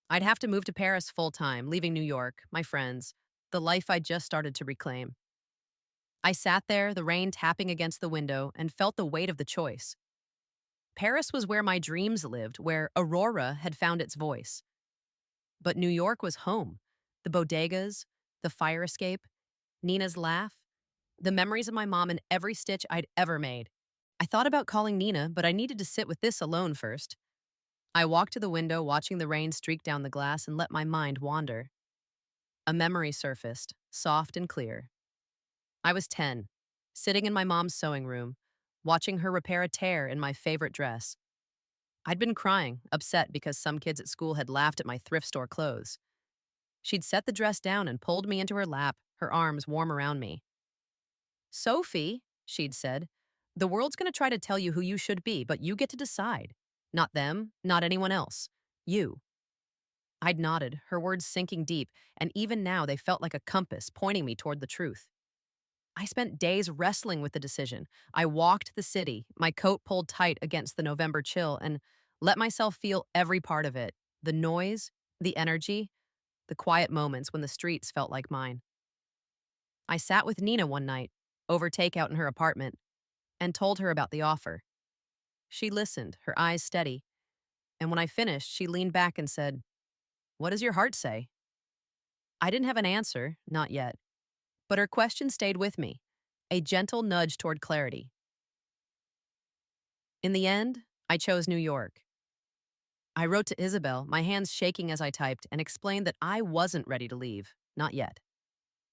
A: I'd have to move to Paris full time, leaving New York, my friends, the life I'd just started to reclaim. I sat there, the rain tapping against the window, and felt the weight of the choice. Paris was where my dreams lived, where Aurora had found its voice. But New York was home. The bodegas, the fire escape, Nina's laugh, the memories of my mom and every stitch I'd ever made. I thought about calling Nina, but I needed to sit with this alone first. I walked to the window, watching the rain streak down the glass, and let my mind wander. A memory surfaced, soft and clear. I was 10, sitting in my mom's sewing room, watching her repair a tear in my favorite dress. I'd been crying, upset because some kids at school had laughed at my thrift store clothes. She'd set the dress down and pulled me into her lap, her arms warm around me. Sophie, she'd said, the world's going to try to tell you who you should be, but you get to decide. Not them, not anyone else. You. I'd nodded, her words sinking deep, and even now they felt like a compass pointing me toward the truth. I spent days wrestling with the decision. I walked the city, my coat pulled tight against the November chill, and let myself feel every part of it: the noise, the energy, the quiet moments when the streets felt like mine. I sat with Nina one night, over takeout in her apartment, and told her about the offer. She listened, her eyes steady, and when I finished, she leaned back and said, "What does your heart say?" I didn't have an answer, not yet, but her question stayed with me, a gentle nudge toward clarity. In the end, I chose New York. I wrote to Isabel, my hands shaking as I typed, and explained that I wasn't ready to leave, not yet.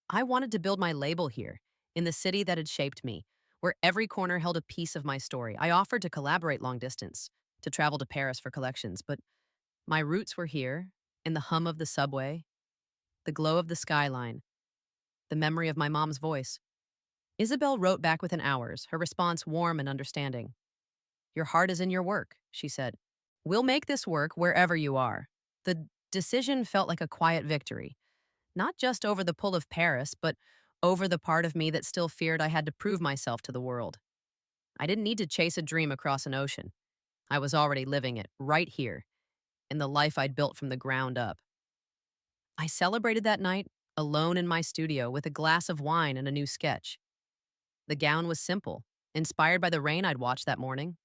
A: I wanted to build my label here, in the city that had shaped me, where every corner held a piece of my story. I offered to collaborate long distance, to travel to Paris for collections, but my roots were here, in the hum of the subway, the glow of the skyline, the memory of my mom's voice. Isabel wrote back within hours, her response warm and understanding. "Your heart is in your work," she said. "We'll make this work wherever you are." The decision felt like a quiet victory, not just over the pull of Paris, but over the part of me that still feared I had to prove myself to the world. I didn't need to chase a dream across an ocean. I was already living it, right here, in the life I'd built from the ground up. I celebrated that night, alone in my studio, with a glass of wine and a new sketch. The gown was simple, inspired by the rain I'd watched that morning,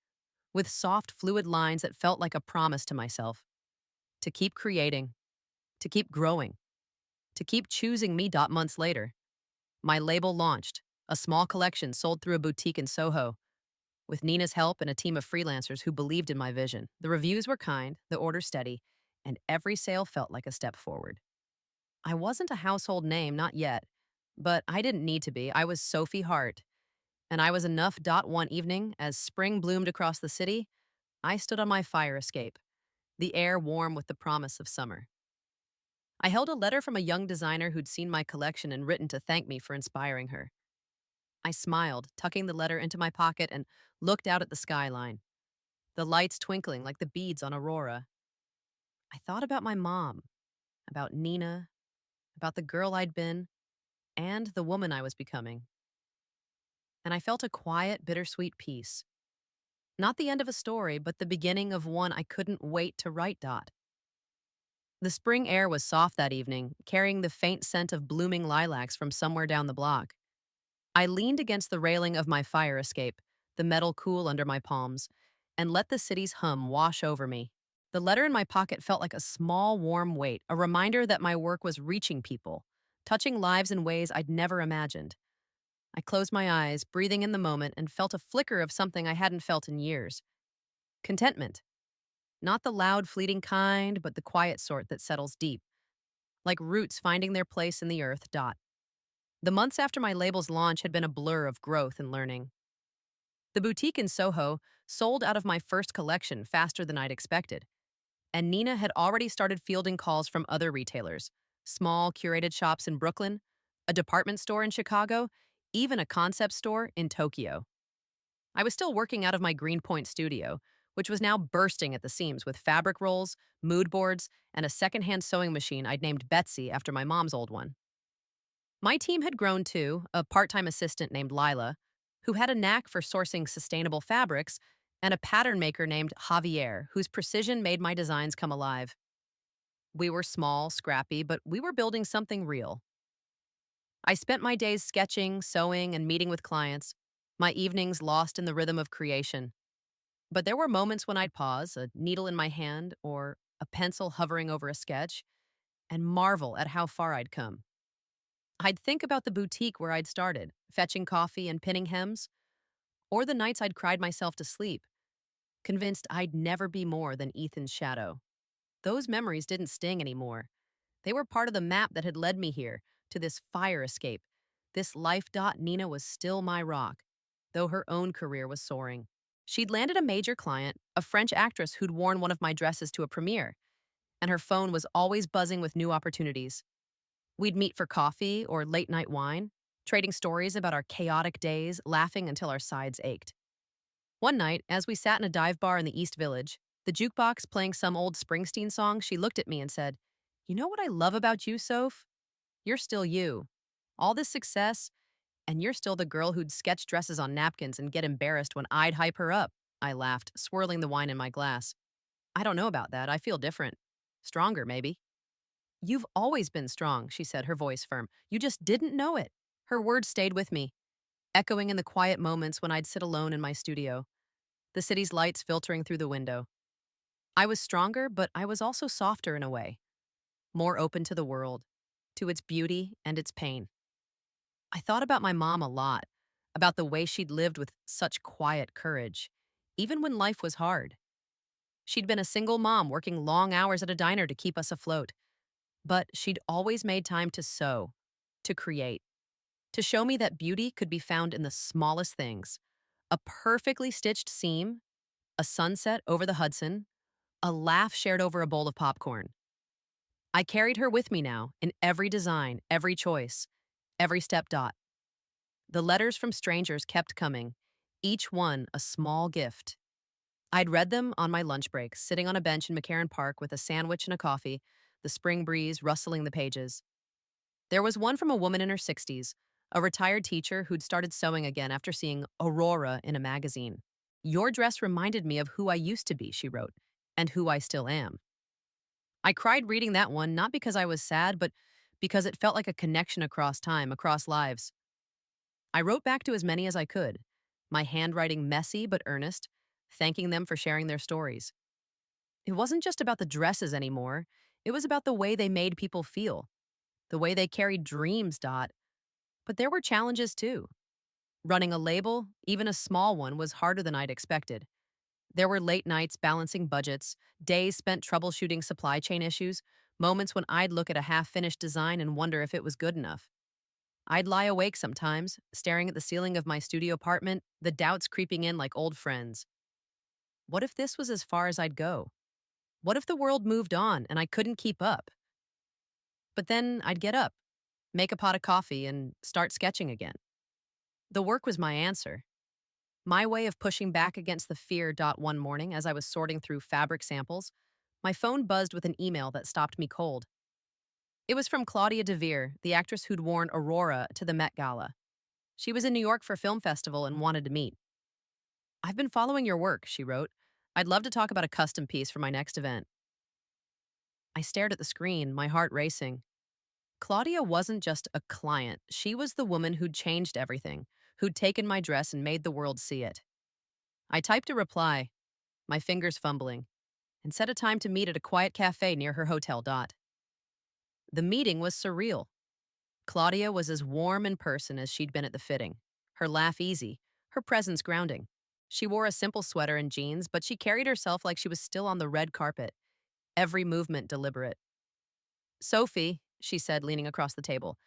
A: with soft, fluid lines that felt like a promise to myself to keep creating, to keep growing, to keep choosing me. Months later, my label launched, a small collection sold through a boutique in Soho, with Nina's help and a team of freelancers who believed in my vision. The reviews were kind, the orders steady, and every sale felt like a step forward. I wasn't a household name, not yet, but I didn't need to be. I was Sophie Hart, and I was enough. One evening, as spring bloomed across the city, I stood on my fire escape, the air warm with the promise of summer. I held a letter from a young designer who'd seen my collection and written to thank me for inspiring her. I smiled, tucking the letter into my pocket, and looked out at the skyline, the lights twinkling like the beads on Aurora. I thought about my mom, about Nina, about the girl I'd been, and the woman I was becoming. And I felt a quiet, bittersweet peace. Not the end of a story, but the beginning of one I couldn't wait to write. The spring air was soft that evening, carrying the faint scent of blooming lilacs from somewhere down the block. I leaned against the railing of my fire escape, the metal cool under my palms, and let the city's hum wash over me. The letter in my pocket felt like a small, warm weight, a reminder that my work was reaching people, touching lives in ways I'd never imagined. I closed my eyes, breathing in the moment, and felt a flicker of something I hadn't felt in years: contentment. Not the loud, fleeting kind, but the quiet sort that settles deep, like roots finding their place in the earth. The months after my label's launch had been a blur of growth and learning. The boutique in Soho sold out of my first collection faster than I'd expected, and Nina had already started fielding calls from other retailers: small, curated shops in Brooklyn, a department store in Chicago, even a concept store in Tokyo. I was still working out of my Greenpoint studio, which was now bursting at the seams with fabric rolls, mood boards, and a secondhand sewing machine I'd named Betsy after my mom's old one. My team had grown too, a part time assistant named Lila, who had a knack for sourcing sustainable fabrics, and a pattern maker named Javier, whose precision made my designs come alive. We were small, scrappy, but we were building something real. I spent my days sketching, sewing, and meeting with clients, my evenings lost in the rhythm of creation. But there were moments when I'd pause, a needle in my hand or a pencil hovering over a sketch, and marvel at how far I'd come. I'd think about the boutique where I'd started, fetching coffee and pinning hems, or the nights I'd cried myself to sleep, convinced I'd never be more than Ethan's shadow. Those memories didn't sting anymore. They were part of the map that had led me here, to this fire escape. This life. Nina was still my rock, though her own career was soaring. She'd landed a major client, a French actress who'd worn one of my dresses to a premiere, and her phone was always buzzing with new opportunities. We'd meet for coffee or late night wine, trading stories about our chaotic days, laughing until our sides ached. One night, as we sat in a dive bar in the East Village, the jukebox playing some old Springsteen song, she looked at me and said, "You know what I love about you, Soph? You're still you. All this success, and you're still the girl who'd sketch dresses on napkins and get embarrassed when I'd hype her up." I laughed, swirling the wine in my glass. "I don't know about that. I feel different. Stronger, maybe." "You've always been strong," she said, her voice firm. "You just didn't know it." Her words stayed with me, echoing in the quiet moments when I'd sit alone in my studio, the city's lights filtering through the window. I was stronger, but I was also softer in a way, more open to the world, to its beauty and its pain. I thought about my mom a lot, about the way she'd lived with such quiet courage, even when life was hard. She'd been a single mom working long hours at a diner to keep us afloat, but she'd always made time to sew, to create, to show me that beauty could be found in the smallest things: a perfectly stitched seam, a sunset over the Hudson, a laugh shared over a bowl of popcorn. I carried her with me now in every design, every choice, every step. The letters from strangers kept coming, each one a small gift. I'd read them on my lunch break, sitting on a bench in McCarran Park with a sandwich and a coffee, the spring breeze rustling the pages. There was one from a woman in her 60s, a retired teacher who'd started sewing again after seeing Aurora in a magazine. "Your dress reminded me of who I used to be," she wrote, "and who I still am." I cried reading that one, not because I was sad, but because it felt like a connection across time, across lives. I wrote back to as many as I could, my handwriting messy but earnest, thanking them for sharing their stories. It wasn't just about the dresses anymore, it was about the way they made people feel, the way they carried dreams. But there were challenges too. Running a label, even a small one, was harder than I'd expected. There were late nights balancing budgets, days spent troubleshooting supply chain issues, moments when I'd look at a half finished design and wonder if it was good enough. I'd lie awake sometimes, staring at the ceiling of my studio apartment, the doubts creeping in like old friends. What if this was as far as I'd go? What if the world moved on and I couldn't keep up? But then I'd get up, make a pot of coffee, and start sketching again. The work was my answer. My way of pushing back against the fear. One morning, as I was sorting through fabric samples, my phone buzzed with an email that stopped me cold. It was from Claudia De Vere, the actress who'd worn Aurora to the Met Gala. She was in New York for a film festival and wanted to meet. "I've been following your work," she wrote. "I'd love to talk about a custom piece for my next event." I stared at the screen, my heart racing. Claudia wasn't just a client. She was the woman who'd changed everything, who'd taken my dress and made the world see it. I typed a reply, my fingers fumbling, and set a time to meet at a quiet cafe near her hotel. The meeting was surreal. Claudia was as warm in person as she'd been at the fitting, her laugh easy, her presence grounding. She wore a simple sweater and jeans, but she carried herself like she was still on the red carpet, every movement deliberate. "Sophie," she said, leaning across the table,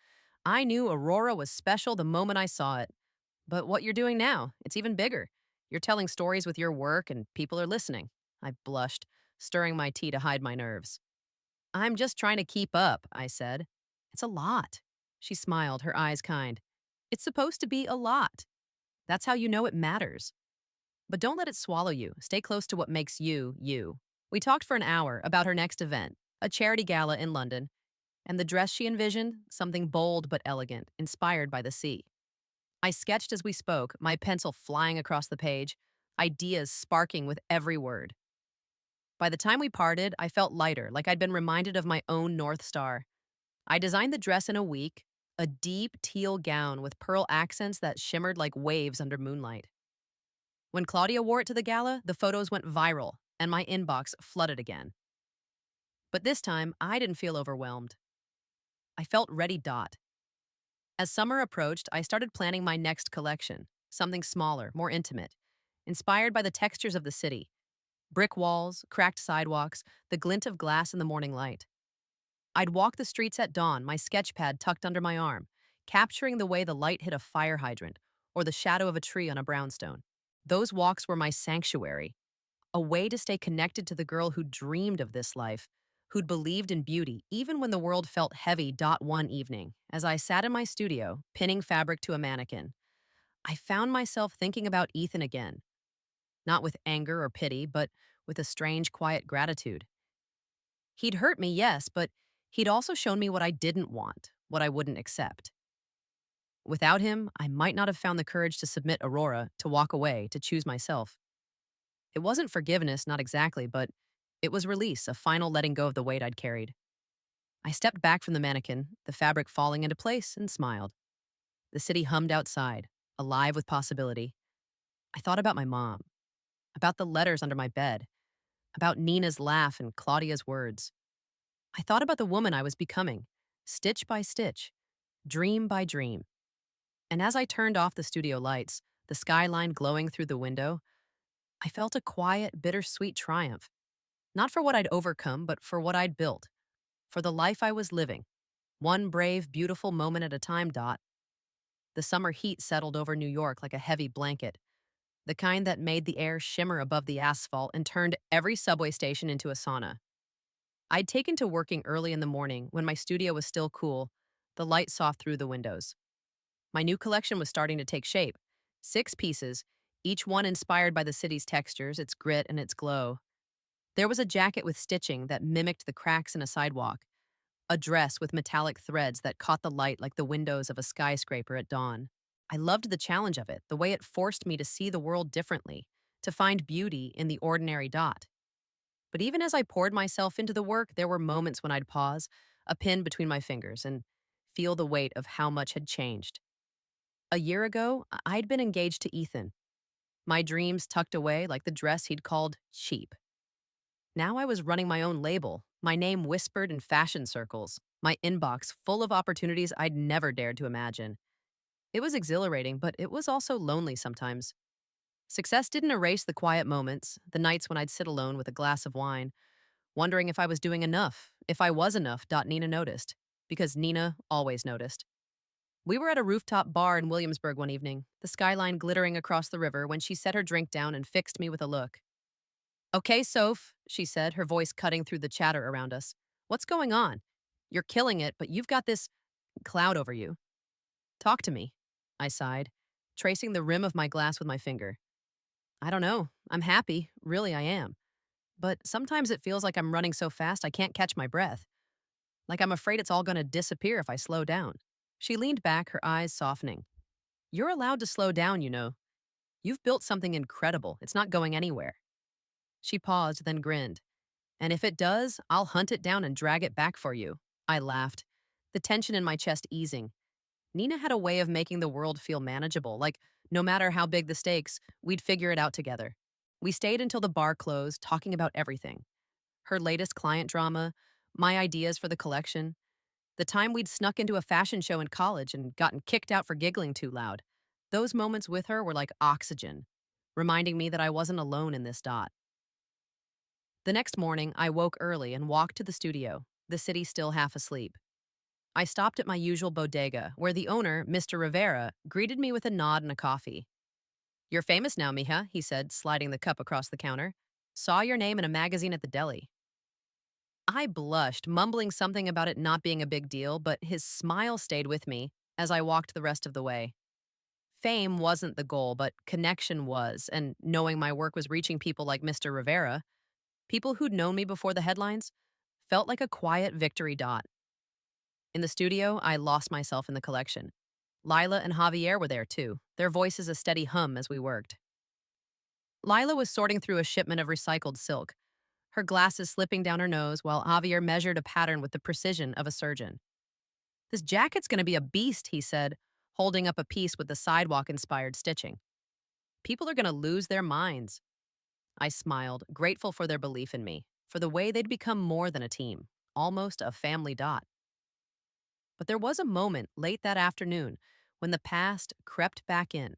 A: "I knew Aurora was special the moment I saw it. But what you're doing now, it's even bigger. You're telling stories with your work and people are listening." I blushed, stirring my tea to hide my nerves. "I'm just trying to keep up," I said. "It's a lot." She smiled, her eyes kind. It's supposed to be a lot. That's how you know it matters. But don't let it swallow you. Stay close to what makes you, you. We talked for an hour about her next event, a charity gala in London, and the dress she envisioned, something bold but elegant, inspired by the sea. I sketched as we spoke, my pencil flying across the page, ideas sparking with every word. By the time we parted, I felt lighter, like I'd been reminded of my own North Star. I designed the dress in a week, a deep teal gown with pearl accents that shimmered like waves under moonlight. When Claudia wore it to the gala, the photos went viral, and my inbox flooded again. But this time, I didn't feel overwhelmed. I felt ready. As summer approached, I started planning my next collection, something smaller, more intimate, inspired by the textures of the city: brick walls, cracked sidewalks, the glint of glass in the morning light. I'd walk the streets at dawn, my sketch pad tucked under my arm, capturing the way the light hit a fire hydrant or the shadow of a tree on a brownstone. Those walks were my sanctuary, a way to stay connected to the girl who dreamed of this life, who'd believed in beauty even when the world felt heavy. One evening, as I sat in my studio, pinning fabric to a mannequin, I found myself thinking about Ethan again, not with anger or pity, but with a strange, quiet gratitude. He'd hurt me, yes, but he'd also shown me what I didn't want, what I wouldn't accept. Without him, I might not have found the courage to submit Aurora, to walk away, to choose myself. It wasn't forgiveness, not exactly, but it was release, a final letting go of the weight I'd carried. I stepped back from the mannequin, the fabric falling into place, and smiled. The city hummed outside, alive with possibility. I thought about my mom, about the letters under my bed, about Nina's laugh and Claudia's words. I thought about the woman I was becoming, stitch by stitch, dream by dream. And as I turned off the studio lights, the skyline glowing through the window, I felt a quiet, bittersweet triumph. Not for what I'd overcome, but for what I'd built, for the life I was living. One brave, beautiful moment at a time. The summer heat settled over New York like a heavy blanket, the kind that made the air shimmer above the asphalt and turned every subway station into a sauna. I'd taken to working early in the morning when my studio was still cool, the light soft through the windows. My new collection was starting to take shape. 6 pieces, each one inspired by the city's textures, its grit, and its glow. There was a jacket with stitching that mimicked the cracks in a sidewalk, a dress with metallic threads that caught the light like the windows of a skyscraper at dawn. I loved the challenge of it, the way it forced me to see the world differently, to find beauty in the ordinary. But even as I poured myself into the work, there were moments when I'd pause, a pin between my fingers, and feel the weight of how much had changed. A year ago, I'd been engaged to Ethan, my dreams tucked away like the dress he'd called cheap. Now I was running my own label, my name whispered in fashion circles, my inbox full of opportunities I'd never dared to imagine. It was exhilarating, but it was also lonely sometimes. Success didn't erase the quiet moments, the nights when I'd sit alone with a glass of wine, wondering if I was doing enough, if I was enough. Nina noticed, because Nina always noticed. We were at a rooftop bar in Williamsburg one evening, the skyline glittering across the river, when she set her drink down and fixed me with a look. "Okay, Soph," she said, her voice cutting through the chatter around us. "What's going on? You're killing it, but you've got this cloud over you. Talk to me." I sighed, tracing the rim of my glass with my finger. "I don't know. I'm happy. Really, I am. But sometimes it feels like I'm running so fast I can't catch my breath. Like I'm afraid it's all going to disappear if I slow down." She leaned back, her eyes softening. "You're allowed to slow down, you know. You've built something incredible. It's not going anywhere." She paused, then grinned. "And if it does, I'll hunt it down and drag it back for you." I laughed, the tension in my chest easing. Nina had a way of making the world feel manageable, like no matter how big the stakes, we'd figure it out together. We stayed until the bar closed, talking about everything: her latest client drama, my ideas for the collection, the time we'd snuck into a fashion show in college and gotten kicked out for giggling too loud. Those moments with her were like oxygen, reminding me that I wasn't alone in this. The next morning, I woke early and walked to the studio, the city still half asleep. I stopped at my usual bodega, where the owner, Mr. Rivera, greeted me with a nod and a coffee. "You're famous now, mija," he said, sliding the cup across the counter. "Saw your name in a magazine at the deli." I blushed, mumbling something about it not being a big deal, but his smile stayed with me as I walked the rest of the way. Fame wasn't the goal, but connection was, and knowing my work was reaching people like Mr. Rivera, people who'd known me before the headlines, felt like a quiet victory dot. In the studio, I lost myself in the collection. Lila and Javier were there too, their voices a steady hum as we worked. Lila was sorting through a shipment of recycled silk, her glasses slipping down her nose while Javier measured a pattern with the precision of a surgeon. This jacket's gonna be a beast, he said, holding up a piece with the sidewalk inspired stitching. People are gonna lose their minds. I smiled, grateful for their belief in me, for the way they'd become more than a team, almost a family dot. But there was a moment late that afternoon when the past crept back in.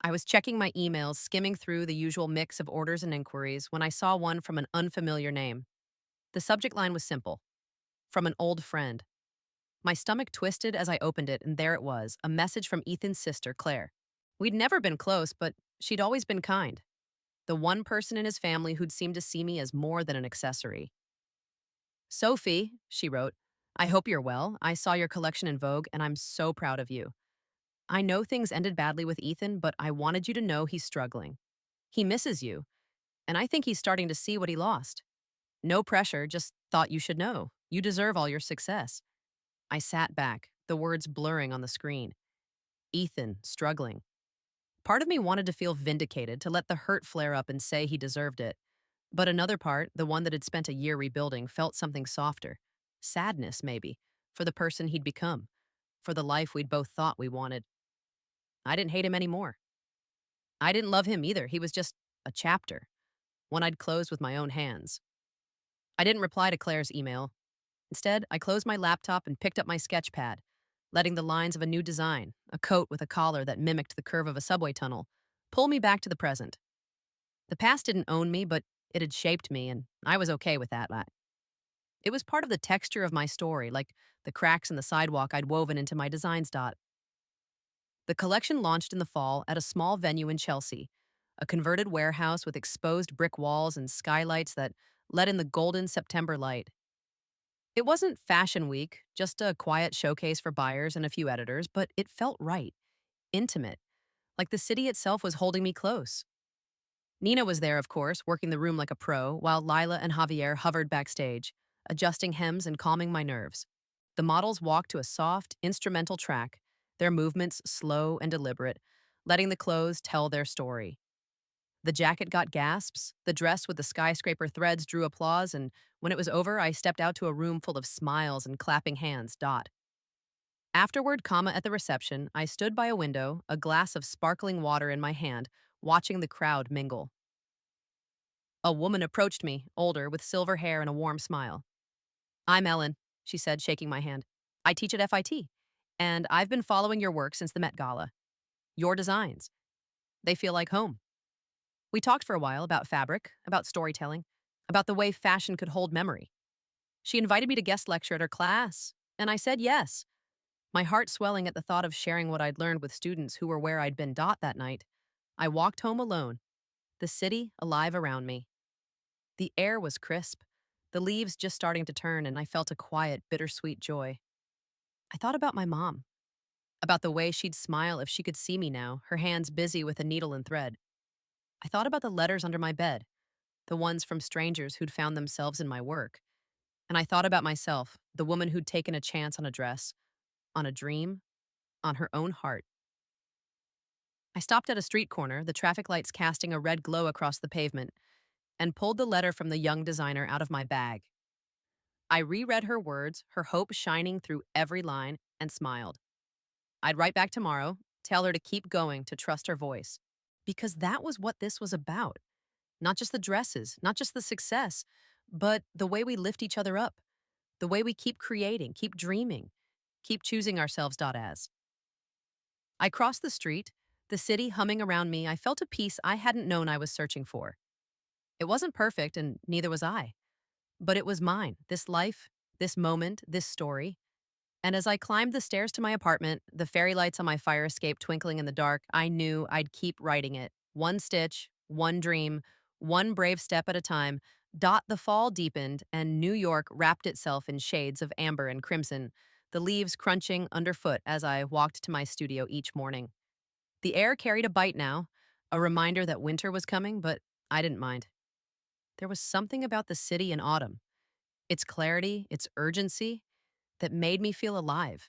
A: I was checking my emails, skimming through the usual mix of orders and inquiries when I saw one from an unfamiliar name. The subject line was simple: from an old friend. My stomach twisted as I opened it, and there it was, a message from Ethan's sister, Claire. We'd never been close, but she'd always been kind. The one person in his family who'd seemed to see me as more than an accessory. Sophie, she wrote, I hope you're well. I saw your collection in Vogue, and I'm so proud of you. I know things ended badly with Ethan, but I wanted you to know he's struggling. He misses you, and I think he's starting to see what he lost. No pressure, just thought you should know. You deserve all your success. I sat back, the words blurring on the screen. Ethan, struggling. Part of me wanted to feel vindicated, to let the hurt flare up and say he deserved it. But another part, the one that had spent a year rebuilding, felt something softer. Sadness, maybe, for the person he'd become, for the life we'd both thought we wanted. I didn't hate him anymore. I didn't love him either. He was just a chapter, one I'd closed with my own hands. I didn't reply to Claire's email. Instead, I closed my laptop and picked up my sketch pad, letting the lines of a new design, a coat with a collar that mimicked the curve of a subway tunnel, pull me back to the present. The past didn't own me, but it had shaped me, and I was okay with that. It was part of the texture of my story, like the cracks in the sidewalk I'd woven into my designs. The collection launched in the fall at a small venue in Chelsea, a converted warehouse with exposed brick walls and skylights that let in the golden September light. It wasn't fashion week, just a quiet showcase for buyers and a few editors, but it felt right, intimate, like the city itself was holding me close. Nina was there, of course, working the room like a pro, while Lila and Javier hovered backstage, adjusting hems and calming my nerves. The models walked to a soft, instrumental track, their movements slow and deliberate, letting the clothes tell their story. The jacket got gasps, the dress with the skyscraper threads drew applause, and when it was over, I stepped out to a room full of smiles and clapping hands. Afterward, at the reception, I stood by a window, a glass of sparkling water in my hand, watching the crowd mingle. A woman approached me, older, with silver hair and a warm smile. I'm Ellen, she said, shaking my hand. I teach at FIT, and I've been following your work since the Met Gala. Your designs. They feel like home. We talked for a while about fabric, about storytelling, about the way fashion could hold memory. She invited me to guest lecture at her class, and I said yes, my heart swelling at the thought of sharing what I'd learned with students who were where I'd been that night. I walked home alone, the city alive around me. The air was crisp, the leaves just starting to turn, and I felt a quiet, bittersweet joy. I thought about my mom, about the way she'd smile if she could see me now, her hands busy with a needle and thread. I thought about the letters under my bed, the ones from strangers who'd found themselves in my work. And I thought about myself, the woman who'd taken a chance on a dress, on a dream, on her own heart. I stopped at a street corner, the traffic lights casting a red glow across the pavement, and pulled the letter from the young designer out of my bag. I reread her words, her hope shining through every line, and smiled. I'd write back tomorrow, tell her to keep going, to trust her voice. Because that was what this was about. Not just the dresses, not just the success, but the way we lift each other up, the way we keep creating, keep dreaming, keep choosing ourselves. As I crossed the street, the city humming around me, I felt a peace I hadn't known I was searching for. It wasn't perfect, and neither was I. But it was mine, this life, this moment, this story. And as I climbed the stairs to my apartment, the fairy lights on my fire escape twinkling in the dark, I knew I'd keep writing it. One stitch, one dream, one brave step at a time. The fall deepened, and New York wrapped itself in shades of amber and crimson, the leaves crunching underfoot as I walked to my studio each morning. The air carried a bite now, a reminder that winter was coming, but I didn't mind. There was something about the city in autumn, its clarity, its urgency, that made me feel alive.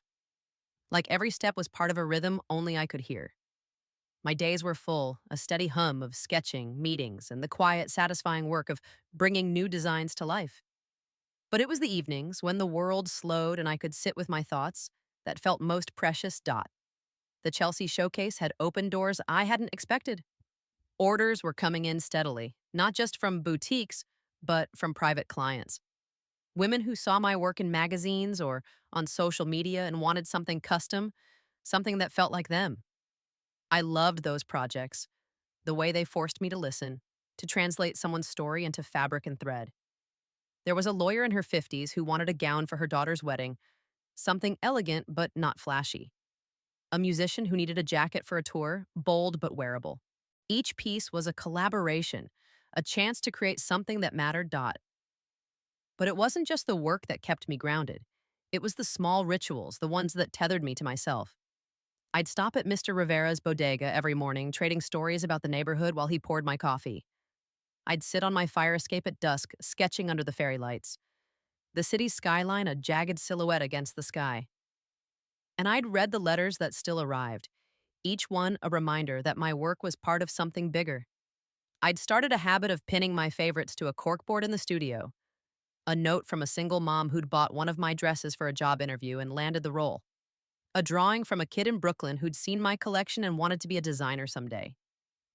A: Like every step was part of a rhythm only I could hear. My days were full, a steady hum of sketching, meetings, and the quiet, satisfying work of bringing new designs to life. But it was the evenings, when the world slowed and I could sit with my thoughts, that felt most precious. The Chelsea showcase had opened doors I hadn't expected. Orders were coming in steadily, not just from boutiques, but from private clients. Women who saw my work in magazines or on social media and wanted something custom, something that felt like them. I loved those projects, the way they forced me to listen, to translate someone's story into fabric and thread. There was a lawyer in her 50s who wanted a gown for her daughter's wedding, something elegant but not flashy. A musician who needed a jacket for a tour, bold but wearable. Each piece was a collaboration, a chance to create something that mattered. But it wasn't just the work that kept me grounded. It was the small rituals, the ones that tethered me to myself. I'd stop at Mr. Rivera's bodega every morning, trading stories about the neighborhood while he poured my coffee. I'd sit on my fire escape at dusk, sketching under the fairy lights. The city's skyline a jagged silhouette against the sky. And I'd read the letters that still arrived, each one a reminder that my work was part of something bigger. I'd started a habit of pinning my favorites to a corkboard in the studio, a note from a single mom who'd bought one of my dresses for a job interview and landed the role, a drawing from a kid in Brooklyn who'd seen my collection and wanted to be a designer someday.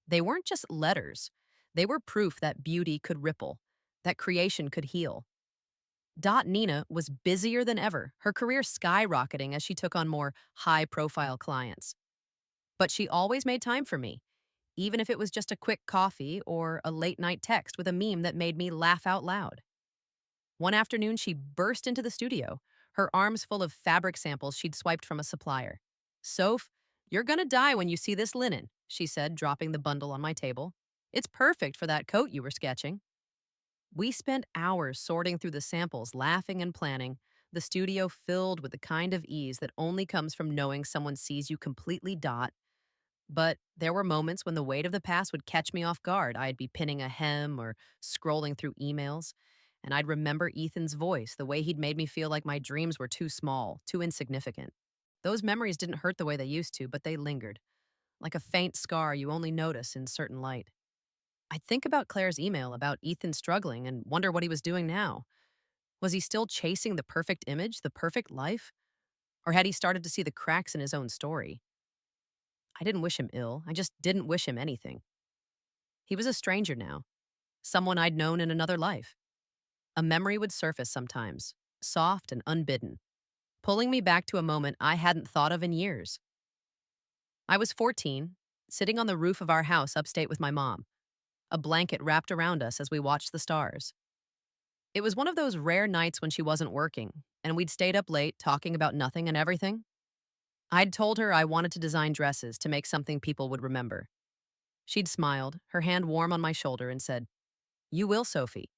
A: They weren't just letters, they were proof that beauty could ripple, that creation could heal. Nina was busier than ever, her career skyrocketing as she took on more high profile clients. But she always made time for me, even if it was just a quick coffee or a late night text with a meme that made me laugh out loud. One afternoon, she burst into the studio, her arms full of fabric samples she'd swiped from a supplier. "Soph, you're gonna die when you see this linen," she said, dropping the bundle on my table. "It's perfect for that coat you were sketching." We spent hours sorting through the samples, laughing and planning, the studio filled with the kind of ease that only comes from knowing someone sees you completely. But there were moments when the weight of the past would catch me off guard. I'd be pinning a hem or scrolling through emails, and I'd remember Ethan's voice, the way he'd made me feel like my dreams were too small, too insignificant. Those memories didn't hurt the way they used to, but they lingered, like a faint scar you only notice in certain light. I'd think about Claire's email about Ethan struggling and wonder what he was doing now. Was he still chasing the perfect image, the perfect life? Or had he started to see the cracks in his own story? I didn't wish him ill. I just didn't wish him anything. He was a stranger now, someone I'd known in another life. A memory would surface sometimes, soft and unbidden, pulling me back to a moment I hadn't thought of in years. I was 14, sitting on the roof of our house upstate with my mom, a blanket wrapped around us as we watched the stars. It was one of those rare nights when she wasn't working, and we'd stayed up late talking about nothing and everything. I'd told her I wanted to design dresses to make something people would remember. She'd smiled, her hand warm on my shoulder, and said, "You will, Sophie.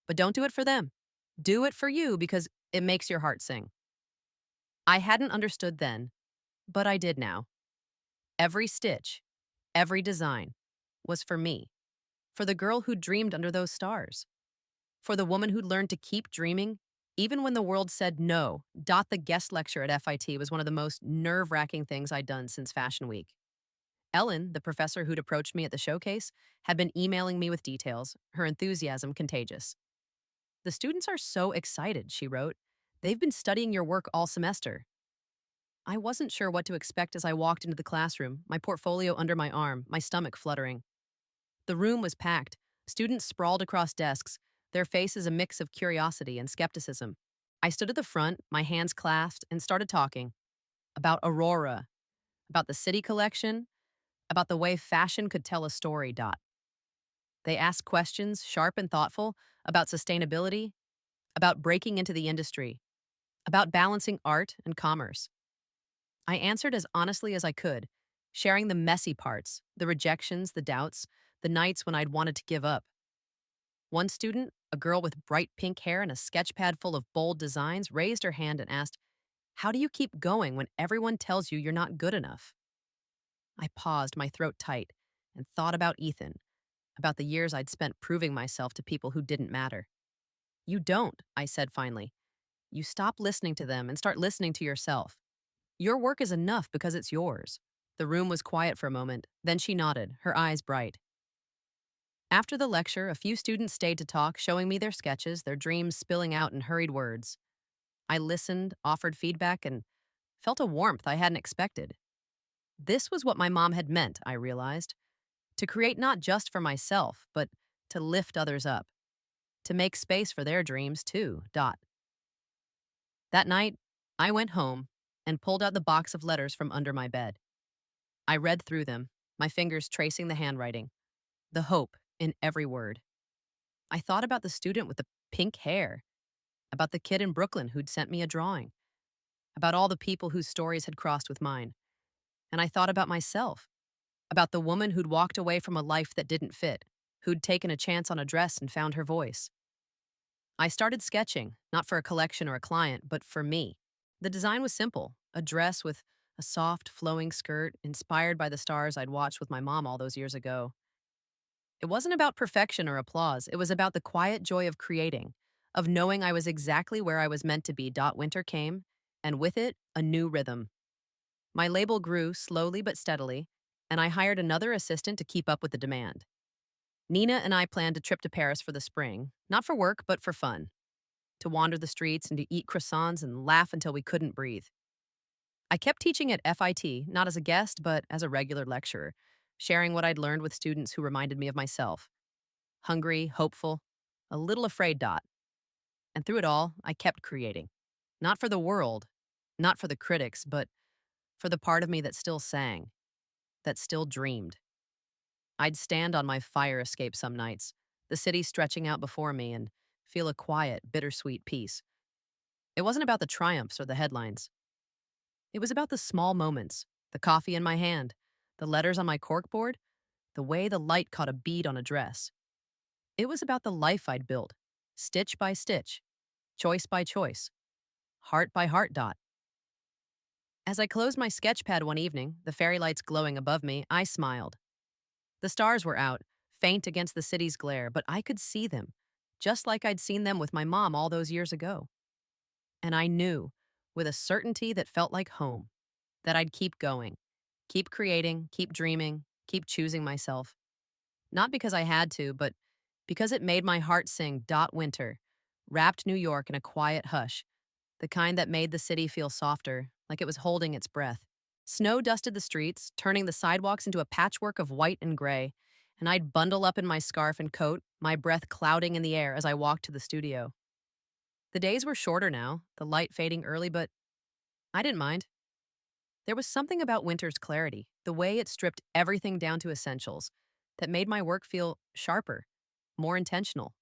A: But don't do it for them. Do it for you because it makes your heart sing." I hadn't understood then, but I did now. Every stitch, every design was for me, for the girl who dreamed under those stars, for the woman who'd learned to keep dreaming even when the world said no. The guest lecture at FIT was one of the most nerve-wracking things I'd done since Fashion Week. Ellen, the professor who'd approached me at the showcase, had been emailing me with details, her enthusiasm contagious. "The students are so excited," she wrote. "They've been studying your work all semester." I wasn't sure what to expect as I walked into the classroom, my portfolio under my arm, my stomach fluttering. The room was packed, students sprawled across desks, their faces a mix of curiosity and skepticism. I stood at the front, my hands clasped, and started talking about Aurora, about the city collection, about the way fashion could tell a story. They asked questions, sharp and thoughtful, about sustainability, about breaking into the industry, about balancing art and commerce. I answered as honestly as I could, sharing the messy parts, the rejections, the doubts, the nights when I'd wanted to give up. One student, a girl with bright pink hair and a sketch pad full of bold designs, raised her hand and asked, "How do you keep going when everyone tells you you're not good enough?" I paused, my throat tight, and thought about Ethan, about the years I'd spent proving myself to people who didn't matter. You don't, I said finally. You stop listening to them and start listening to yourself. Your work is enough because it's yours. The room was quiet for a moment, then she nodded, her eyes bright. After the lecture, a few students stayed to talk, showing me their sketches, their dreams spilling out in hurried words. I listened, offered feedback, and felt a warmth I hadn't expected. This was what my mom had meant, I realized, to create not just for myself, but to lift others up, to make space for their dreams too. Dot. That night, I went home and pulled out the box of letters from under my bed. I read through them, my fingers tracing the handwriting, the hope in every word. I thought about the student with the pink hair, about the kid in Brooklyn who'd sent me a drawing, about all the people whose stories had crossed with mine. And I thought about myself, about the woman who'd walked away from a life that didn't fit, who'd taken a chance on a dress and found her voice. I started sketching, not for a collection or a client, but for me. The design was simple, a dress with a soft, flowing skirt inspired by the stars I'd watched with my mom all those years ago. It wasn't about perfection or applause, it was about the quiet joy of creating, of knowing I was exactly where I was meant to be. Winter came, and with it, a new rhythm. My label grew slowly but steadily, and I hired another assistant to keep up with the demand. Nina and I planned a trip to Paris for the spring, not for work, but for fun, to wander the streets and to eat croissants and laugh until we couldn't breathe. I kept teaching at FIT, not as a guest, but as a regular lecturer, sharing what I'd learned with students who reminded me of myself. Hungry, hopeful, a little afraid. And through it all, I kept creating. Not for the world, not for the critics, but for the part of me that still sang, that still dreamed. I'd stand on my fire escape some nights, the city stretching out before me, and feel a quiet, bittersweet peace. It wasn't about the triumphs or the headlines. It was about the small moments, the coffee in my hand, the letters on my corkboard, the way the light caught a bead on a dress. It was about the life I'd built, stitch by stitch, choice by choice, heart by heart. As I closed my sketch pad one evening, the fairy lights glowing above me, I smiled. The stars were out, faint against the city's glare, but I could see them, just like I'd seen them with my mom all those years ago. And I knew, with a certainty that felt like home, that I'd keep going, keep creating, keep dreaming, keep choosing myself. Not because I had to, but because it made my heart sing. Winter wrapped New York in a quiet hush, the kind that made the city feel softer, like it was holding its breath. Snow dusted the streets, turning the sidewalks into a patchwork of white and gray, and I'd bundle up in my scarf and coat, my breath clouding in the air as I walked to the studio. The days were shorter now, the light fading early, but I didn't mind. There was something about winter's clarity, the way it stripped everything down to essentials, that made my work feel sharper, more intentional.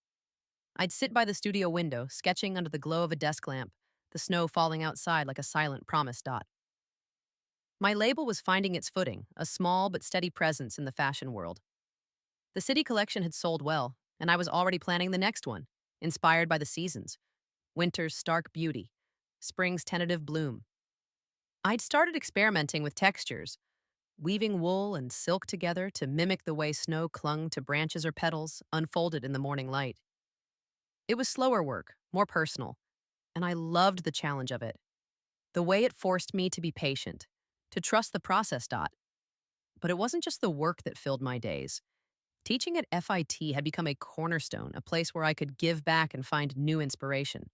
A: I'd sit by the studio window, sketching under the glow of a desk lamp, the snow falling outside like a silent promise. My label was finding its footing, a small but steady presence in the fashion world. The city collection had sold well, and I was already planning the next one, inspired by the seasons: winter's stark beauty, spring's tentative bloom. I'd started experimenting with textures, weaving wool and silk together to mimic the way snow clung to branches or petals unfolded in the morning light. It was slower work, more personal, and I loved the challenge of it. The way it forced me to be patient, to trust the process. But it wasn't just the work that filled my days. Teaching at FIT had become a cornerstone, a place where I could give back and find new inspiration.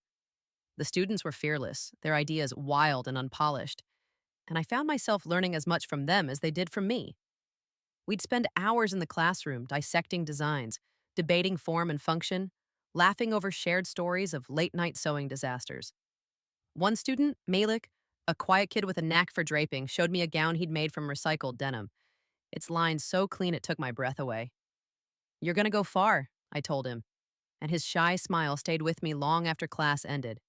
A: The students were fearless, their ideas wild and unpolished, and I found myself learning as much from them as they did from me. We'd spend hours in the classroom dissecting designs, debating form and function, laughing over shared stories of late-night sewing disasters. One student, Malik, a quiet kid with a knack for draping, showed me a gown he'd made from recycled denim, its lines so clean it took my breath away. "You're gonna go far," I told him, and his shy smile stayed with me long after class ended.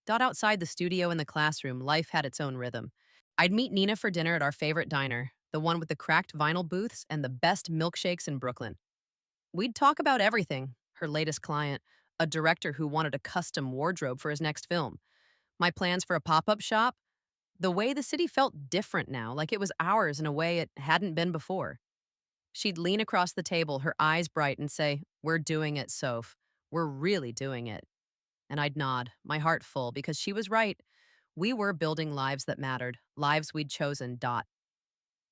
A: Outside the studio and the classroom, life had its own rhythm. I'd meet Nina for dinner at our favorite diner, the one with the cracked vinyl booths and the best milkshakes in Brooklyn. We'd talk about everything: her latest client, a director who wanted a custom wardrobe for his next film, my plans for a pop up shop, The way the city felt different now, like it was ours in a way it hadn't been before. She'd lean across the table, her eyes bright, and say, "We're doing it, Soph. We're really doing it." And I'd nod, my heart full, because she was right. We were building lives that mattered, lives we'd chosen, dot.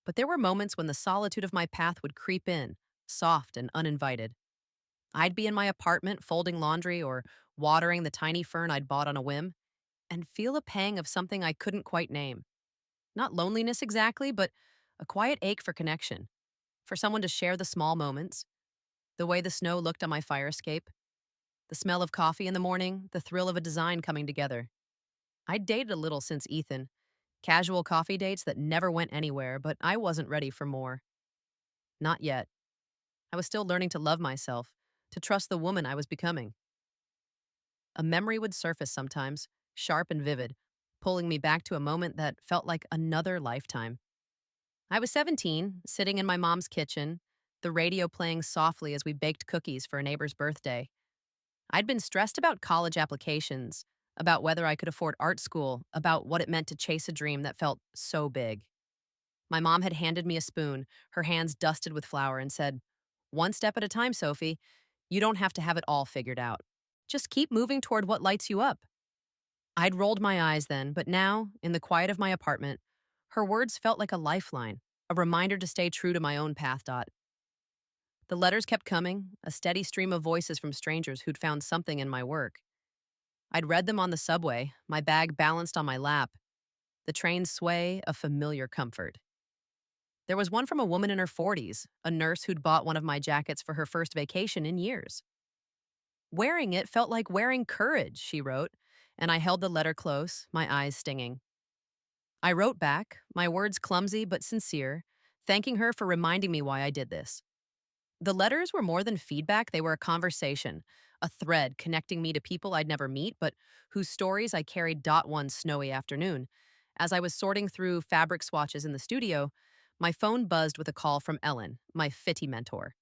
A: But there were moments when the solitude of my path would creep in, soft and uninvited. I'd be in my apartment folding laundry or watering the tiny fern I'd bought on a whim, and feel a pang of something I couldn't quite name. Not loneliness exactly, but a quiet ache for connection, for someone to share the small moments, the way the snow looked on my fire escape, the smell of coffee in the morning, the thrill of a design coming together. I'd dated a little since Ethan, casual coffee dates that never went anywhere, but I wasn't ready for more. Not yet. I was still learning to love myself, to trust the woman I was becoming. A memory would surface sometimes, sharp and vivid, pulling me back to a moment that felt like another lifetime. I was 17, sitting in my mom's kitchen, the radio playing softly as we baked cookies for a neighbor's birthday. I'd been stressed about college applications, about whether I could afford art school, about what it meant to chase a dream that felt so big. My mom had handed me a spoon, her hands dusted with flour, and said, "One step at a time, Sophie. You don't have to have it all figured out. Just keep moving toward what lights you up." I'd rolled my eyes then, but now, in the quiet of my apartment, her words felt like a lifeline, a reminder to stay true to my own path. Dot. The letters kept coming, a steady stream of voices from strangers who'd found something in my work. I'd read them on the subway, my bag balanced on my lap, the train's sway a familiar comfort. There was one from a woman in her 40s, a nurse who'd bought one of my jackets for her first vacation in years. Wearing it felt like wearing courage, she wrote, and I held the letter close, my eyes stinging. I wrote back, my words clumsy but sincere, thanking her for reminding me why I did this. The letters were more than feedback, they were a conversation, a thread connecting me to people I'd never meet, but whose stories I carried. One snowy afternoon. As I was sorting through fabric swatches in the studio, my phone buzzed with a call from Ellen, my fitty mentor.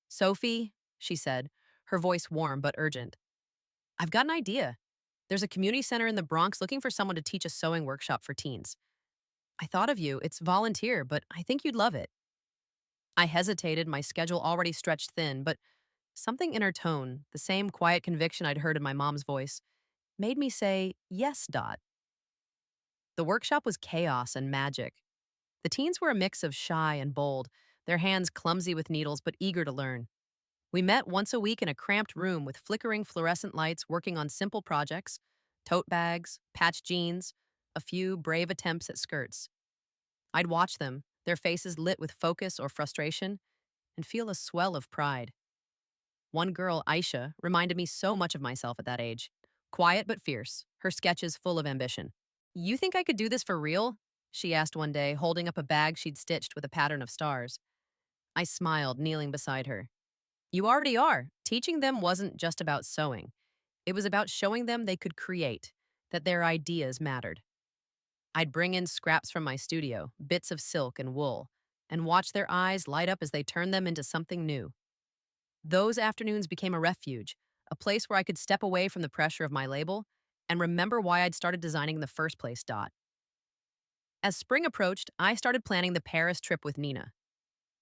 A: "Sophie," she said, her voice warm but urgent. "I've got an idea. There's a community center in the Bronx looking for someone to teach a sewing workshop for teens. I thought of you. It's volunteer, but I think you'd love it." I hesitated, my schedule already stretched thin, but something in her tone, the same quiet conviction I'd heard in my mom's voice, made me say, "Yes, Dot." The workshop was chaos and magic. The teens were a mix of shy and bold, their hands clumsy with needles but eager to learn. We met once a week in a cramped room with flickering fluorescent lights working on simple projects, tote bags, patched jeans, a few brave attempts at skirts. I'd watch them, their faces lit with focus or frustration, and feel a swell of pride. One girl, Aisha, reminded me so much of myself at that age. Quiet but fierce, her sketches full of ambition. "You think I could do this for real?" she asked one day, holding up a bag she'd stitched with a pattern of stars. I smiled, kneeling beside her. "You already are." Teaching them wasn't just about sewing. It was about showing them they could create, that their ideas mattered. I'd bring in scraps from my studio, bits of silk and wool, and watch their eyes light up as they turned them into something new. Those afternoons became a refuge, a place where I could step away from the pressure of my label and remember why I'd started designing in the first place. Dot. As spring approached, I started planning the Paris trip with Nina.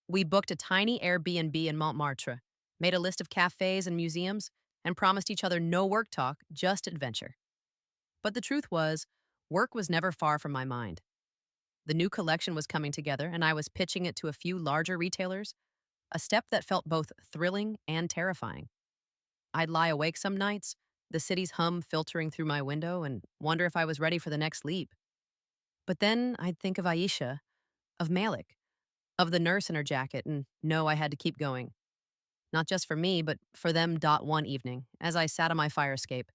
A: We booked a tiny Airbnb in Montmartre, made a list of cafes and museums, and promised each other no work talk, just adventure. But the truth was, work was never far from my mind. The new collection was coming together, and I was pitching it to a few larger retailers, a step that felt both thrilling and terrifying. I'd lie awake some nights, the city's hum filtering through my window, and wonder if I was ready for the next leap. But then I'd think of Aisha, of Malik, of the nurse in her jacket, and know I had to keep going. Not just for me, but for them. One evening, as I sat on my fire escape,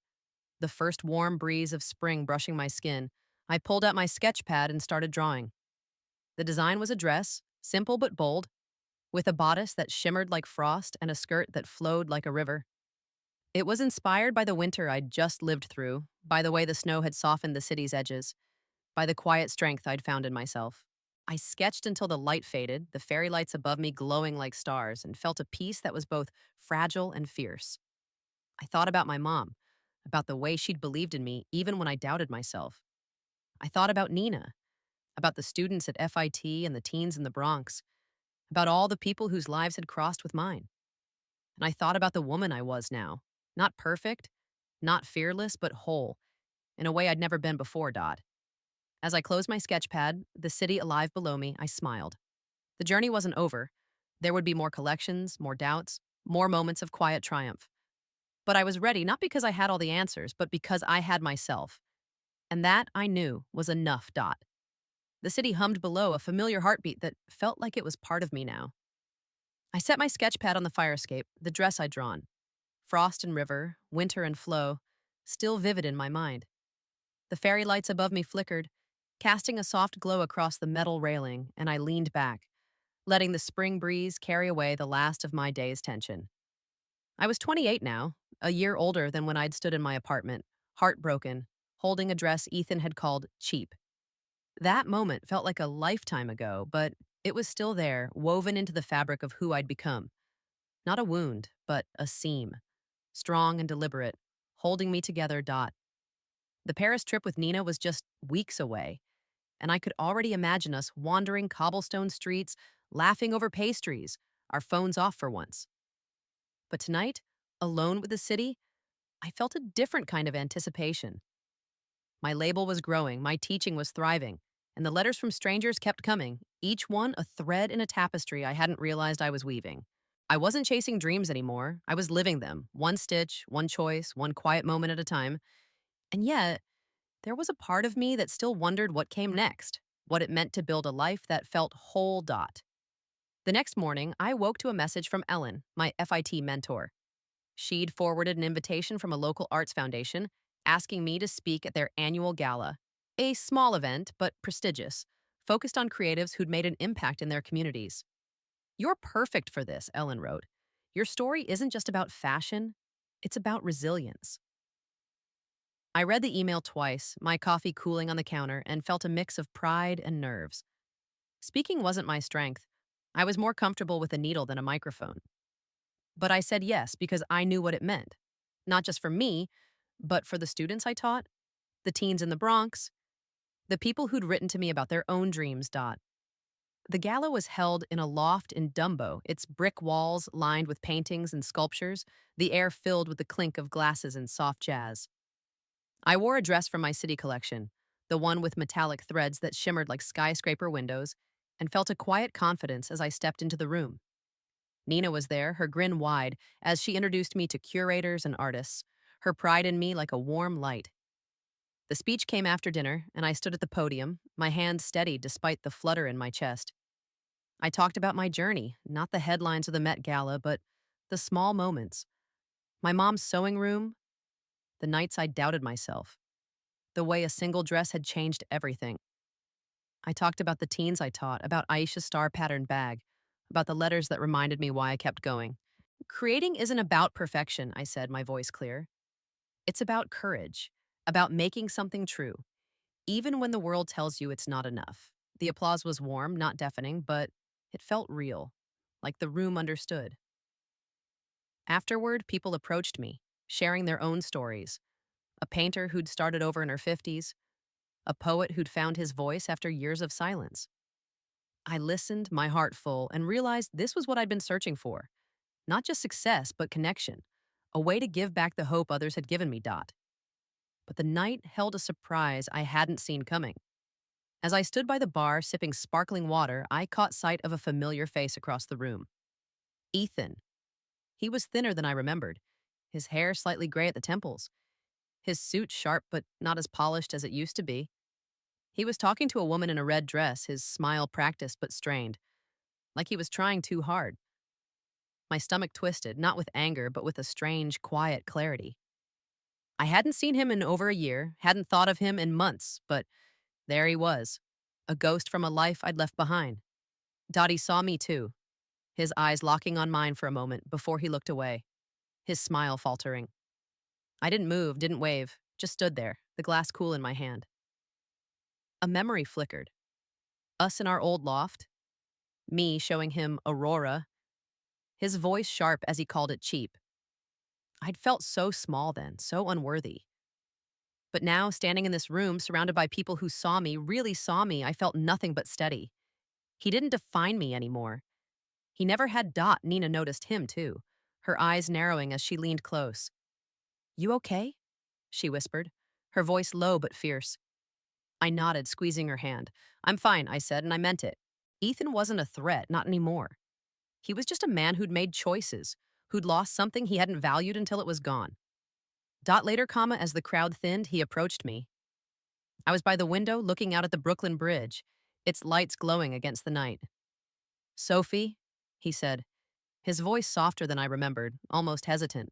A: the first warm breeze of spring brushing my skin, I pulled out my sketch pad and started drawing. The design was a dress, simple but bold, with a bodice that shimmered like frost and a skirt that flowed like a river. It was inspired by the winter I'd just lived through, by the way the snow had softened the city's edges, by the quiet strength I'd found in myself. I sketched until the light faded, the fairy lights above me glowing like stars, and felt a peace that was both fragile and fierce. I thought about my mom, about the way she'd believed in me even when I doubted myself. I thought about Nina, about the students at FIT and the teens in the Bronx, about all the people whose lives had crossed with mine. And I thought about the woman I was now. Not perfect, not fearless, but whole, in a way I'd never been before, Dot. As I closed my sketch pad, the city alive below me, I smiled. The journey wasn't over. There would be more collections, more doubts, more moments of quiet triumph. But I was ready not because I had all the answers, but because I had myself. And that, I knew, was enough, Dot. The city hummed below, a familiar heartbeat that felt like it was part of me now. I set my sketch pad on the fire escape, the dress I'd drawn. Frost and river, winter and flow, still vivid in my mind. The fairy lights above me flickered, casting a soft glow across the metal railing, and I leaned back, letting the spring breeze carry away the last of my day's tension. I was 28 now, a year older than when I'd stood in my apartment, heartbroken, holding a dress Ethan had called cheap. That moment felt like a lifetime ago, but it was still there, woven into the fabric of who I'd become. Not a wound, but a seam. Strong and deliberate, holding me together. Dot. The Paris trip with Nina was just weeks away, and I could already imagine us wandering cobblestone streets, laughing over pastries, our phones off for once. But tonight, alone with the city, I felt a different kind of anticipation. My label was growing, my teaching was thriving, and the letters from strangers kept coming, each one a thread in a tapestry I hadn't realized I was weaving. I wasn't chasing dreams anymore, I was living them, one stitch, one choice, one quiet moment at a time. And yet, there was a part of me that still wondered what came next, what it meant to build a life that felt whole. Dot. The next morning, I woke to a message from Ellen, my FIT mentor. She'd forwarded an invitation from a local arts foundation asking me to speak at their annual gala, a small event, but prestigious, focused on creatives who'd made an impact in their communities. You're perfect for this, Ellen wrote. Your story isn't just about fashion, it's about resilience. I read the email twice, my coffee cooling on the counter, and felt a mix of pride and nerves. Speaking wasn't my strength. I was more comfortable with a needle than a microphone. But I said yes because I knew what it meant. Not just for me, but for the students I taught, the teens in the Bronx, the people who'd written to me about their own dreams. Dot. The gala was held in a loft in Dumbo, its brick walls lined with paintings and sculptures, the air filled with the clink of glasses and soft jazz. I wore a dress from my city collection, the one with metallic threads that shimmered like skyscraper windows, and felt a quiet confidence as I stepped into the room. Nina was there, her grin wide, as she introduced me to curators and artists, her pride in me like a warm light. The speech came after dinner, and I stood at the podium, my hands steady despite the flutter in my chest. I talked about my journey, not the headlines of the Met Gala, but the small moments. My mom's sewing room, the nights I doubted myself, the way a single dress had changed everything. I talked about the teens I taught, about Aisha's star pattern bag, about the letters that reminded me why I kept going. Creating isn't about perfection, I said, my voice clear. It's about courage, about making something true, even when the world tells you it's not enough. The applause was warm, not deafening, but it felt real, like the room understood. Afterward, people approached me, sharing their own stories. A painter who'd started over in her 50s, a poet who'd found his voice after years of silence. I listened, my heart full, and realized this was what I'd been searching for. Not just success, but connection. A way to give back the hope others had given me. Dot. But the night held a surprise I hadn't seen coming. As I stood by the bar sipping sparkling water, I caught sight of a familiar face across the room. Ethan. He was thinner than I remembered, his hair slightly gray at the temples, his suit sharp but not as polished as it used to be. He was talking to a woman in a red dress, his smile practiced but strained, like he was trying too hard. My stomach twisted, not with anger, but with a strange, quiet clarity. I hadn't seen him in over a year, hadn't thought of him in months, but there he was, a ghost from a life I'd left behind. Dottie saw me too, his eyes locking on mine for a moment before he looked away, his smile faltering. I didn't move, didn't wave, just stood there, the glass cool in my hand. A memory flickered. Us in our old loft, me showing him Aurora, his voice sharp as he called it cheap. I'd felt so small then, so unworthy. But now, standing in this room, surrounded by people who saw me, really saw me, I felt nothing but steady. He didn't define me anymore. He never had Dot. Nina noticed him, too, her eyes narrowing as she leaned close. You okay? She whispered, her voice low but fierce. I nodded, squeezing her hand. I'm fine, I said, and I meant it. Ethan wasn't a threat, not anymore. He was just a man who'd made choices, who'd lost something he hadn't valued until it was gone. Dot later, as the crowd thinned, he approached me. I was by the window looking out at the Brooklyn Bridge, its lights glowing against the night. Sophie, he said, his voice softer than I remembered, almost hesitant.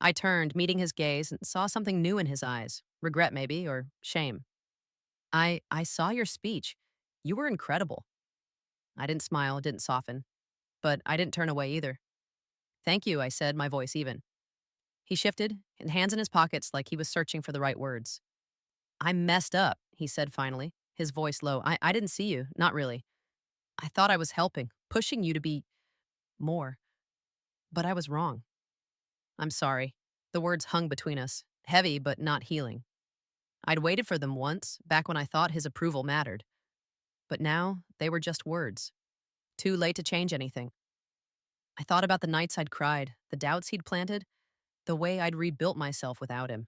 A: I turned, meeting his gaze, and saw something new in his eyes, regret maybe, or shame. I saw your speech. You were incredible. I didn't smile, didn't soften, but I didn't turn away either. Thank you, I said, my voice even. He shifted, and hands in his pockets like he was searching for the right words. I messed up, he said finally, his voice low. I didn't see you, not really. I thought I was helping, pushing you to be more, but I was wrong. I'm sorry. The words hung between us, heavy but not healing. I'd waited for them once, back when I thought his approval mattered. But now, they were just words. Too late to change anything. I thought about the nights I'd cried, the doubts he'd planted, the way I'd rebuilt myself without him.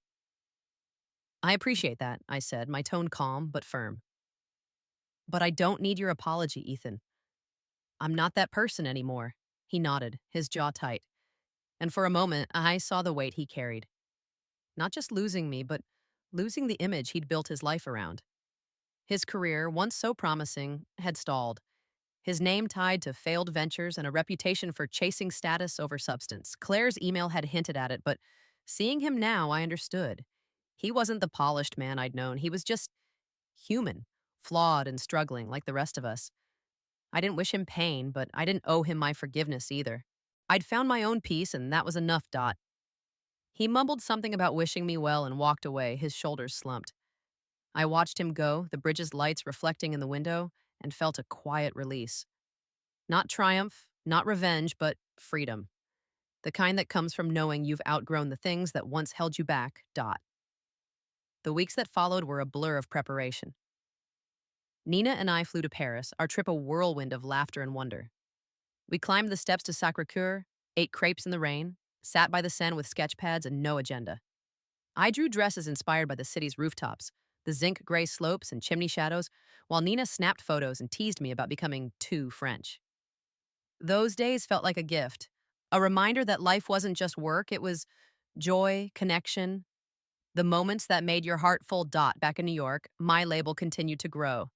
A: I appreciate that, I said, my tone calm but firm. But I don't need your apology, Ethan. I'm not that person anymore. He nodded, his jaw tight. And for a moment, I saw the weight he carried. Not just losing me, but losing the image he'd built his life around. His career, once so promising, had stalled. His name tied to failed ventures and a reputation for chasing status over substance. Claire's email had hinted at it, but seeing him now, I understood. He wasn't the polished man I'd known. He was just human, flawed and struggling like the rest of us. I didn't wish him pain, but I didn't owe him my forgiveness either. I'd found my own peace, and that was enough, Dot. He mumbled something about wishing me well and walked away, his shoulders slumped. I watched him go, the bridge's lights reflecting in the window, and felt a quiet release. Not triumph, not revenge, but freedom. The kind that comes from knowing you've outgrown the things that once held you back, Dot. The weeks that followed were a blur of preparation. Nina and I flew to Paris, our trip a whirlwind of laughter and wonder. We climbed the steps to Sacré-Cœur, ate crepes in the rain, sat by the Seine with sketch pads and no agenda. I drew dresses inspired by the city's rooftops, the zinc gray slopes and chimney shadows, while Nina snapped photos and teased me about becoming too French. Those days felt like a gift, a reminder that life wasn't just work, it was joy, connection, the moments that made your heart full. Dot back in New York, my label continued to grow.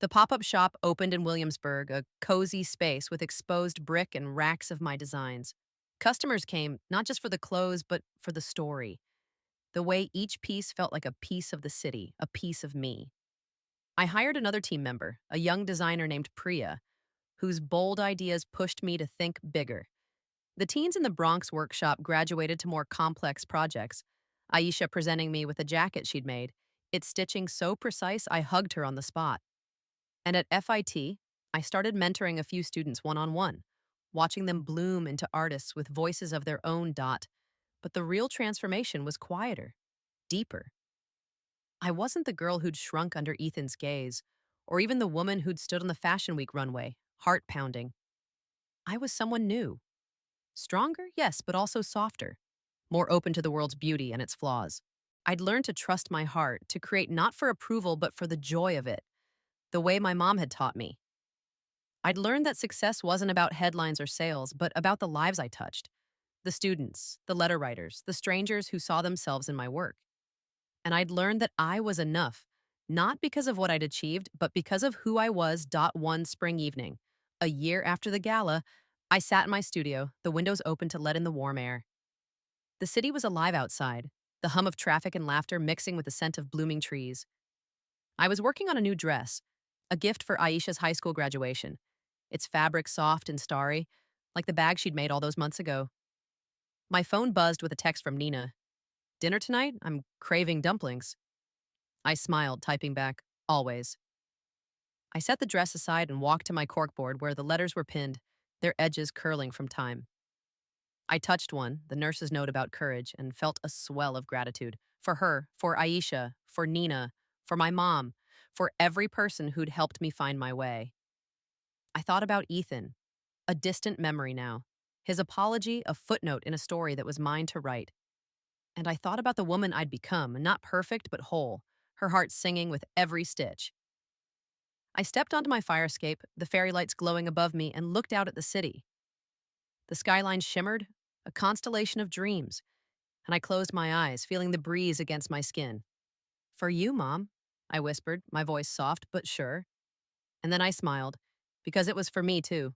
A: The pop-up shop opened in Williamsburg, a cozy space with exposed brick and racks of my designs. Customers came not just for the clothes, but for the story. The way each piece felt like a piece of the city, a piece of me. I hired another team member, a young designer named Priya, whose bold ideas pushed me to think bigger. The teens in the Bronx workshop graduated to more complex projects. Aisha presenting me with a jacket she'd made, its stitching so precise I hugged her on the spot. And at FIT, I started mentoring a few students one-on-one, watching them bloom into artists with voices of their own. Dot. But the real transformation was quieter, deeper. I wasn't the girl who'd shrunk under Ethan's gaze, or even the woman who'd stood on the Fashion Week runway, heart pounding. I was someone new. Stronger, yes, but also softer, more open to the world's beauty and its flaws. I'd learned to trust my heart, to create not for approval, but for the joy of it, the way my mom had taught me. I'd learned that success wasn't about headlines or sales, but about the lives I touched, the students, the letter writers, the strangers who saw themselves in my work. And I'd learned that I was enough, not because of what I'd achieved, but because of who I was. One spring evening, a year after the gala, I sat in my studio, the windows open to let in the warm air. The city was alive outside, the hum of traffic and laughter mixing with the scent of blooming trees. I was working on a new dress, a gift for Aisha's high school graduation, its fabric soft and starry, like the bag she'd made all those months ago. My phone buzzed with a text from Nina. Dinner tonight? I'm craving dumplings. I smiled, typing back, always. I set the dress aside and walked to my corkboard where the letters were pinned, their edges curling from time. I touched one, the nurse's note about courage, and felt a swell of gratitude. For her, for Aisha, for Nina, for my mom, for every person who'd helped me find my way. I thought about Ethan, a distant memory now. His apology, a footnote in a story that was mine to write. And I thought about the woman I'd become, not perfect, but whole, her heart singing with every stitch. I stepped onto my fire escape, the fairy lights glowing above me, and looked out at the city. The skyline shimmered, a constellation of dreams, and I closed my eyes, feeling the breeze against my skin. For you, Mom, I whispered, my voice soft but sure. And then I smiled, because it was for me, too.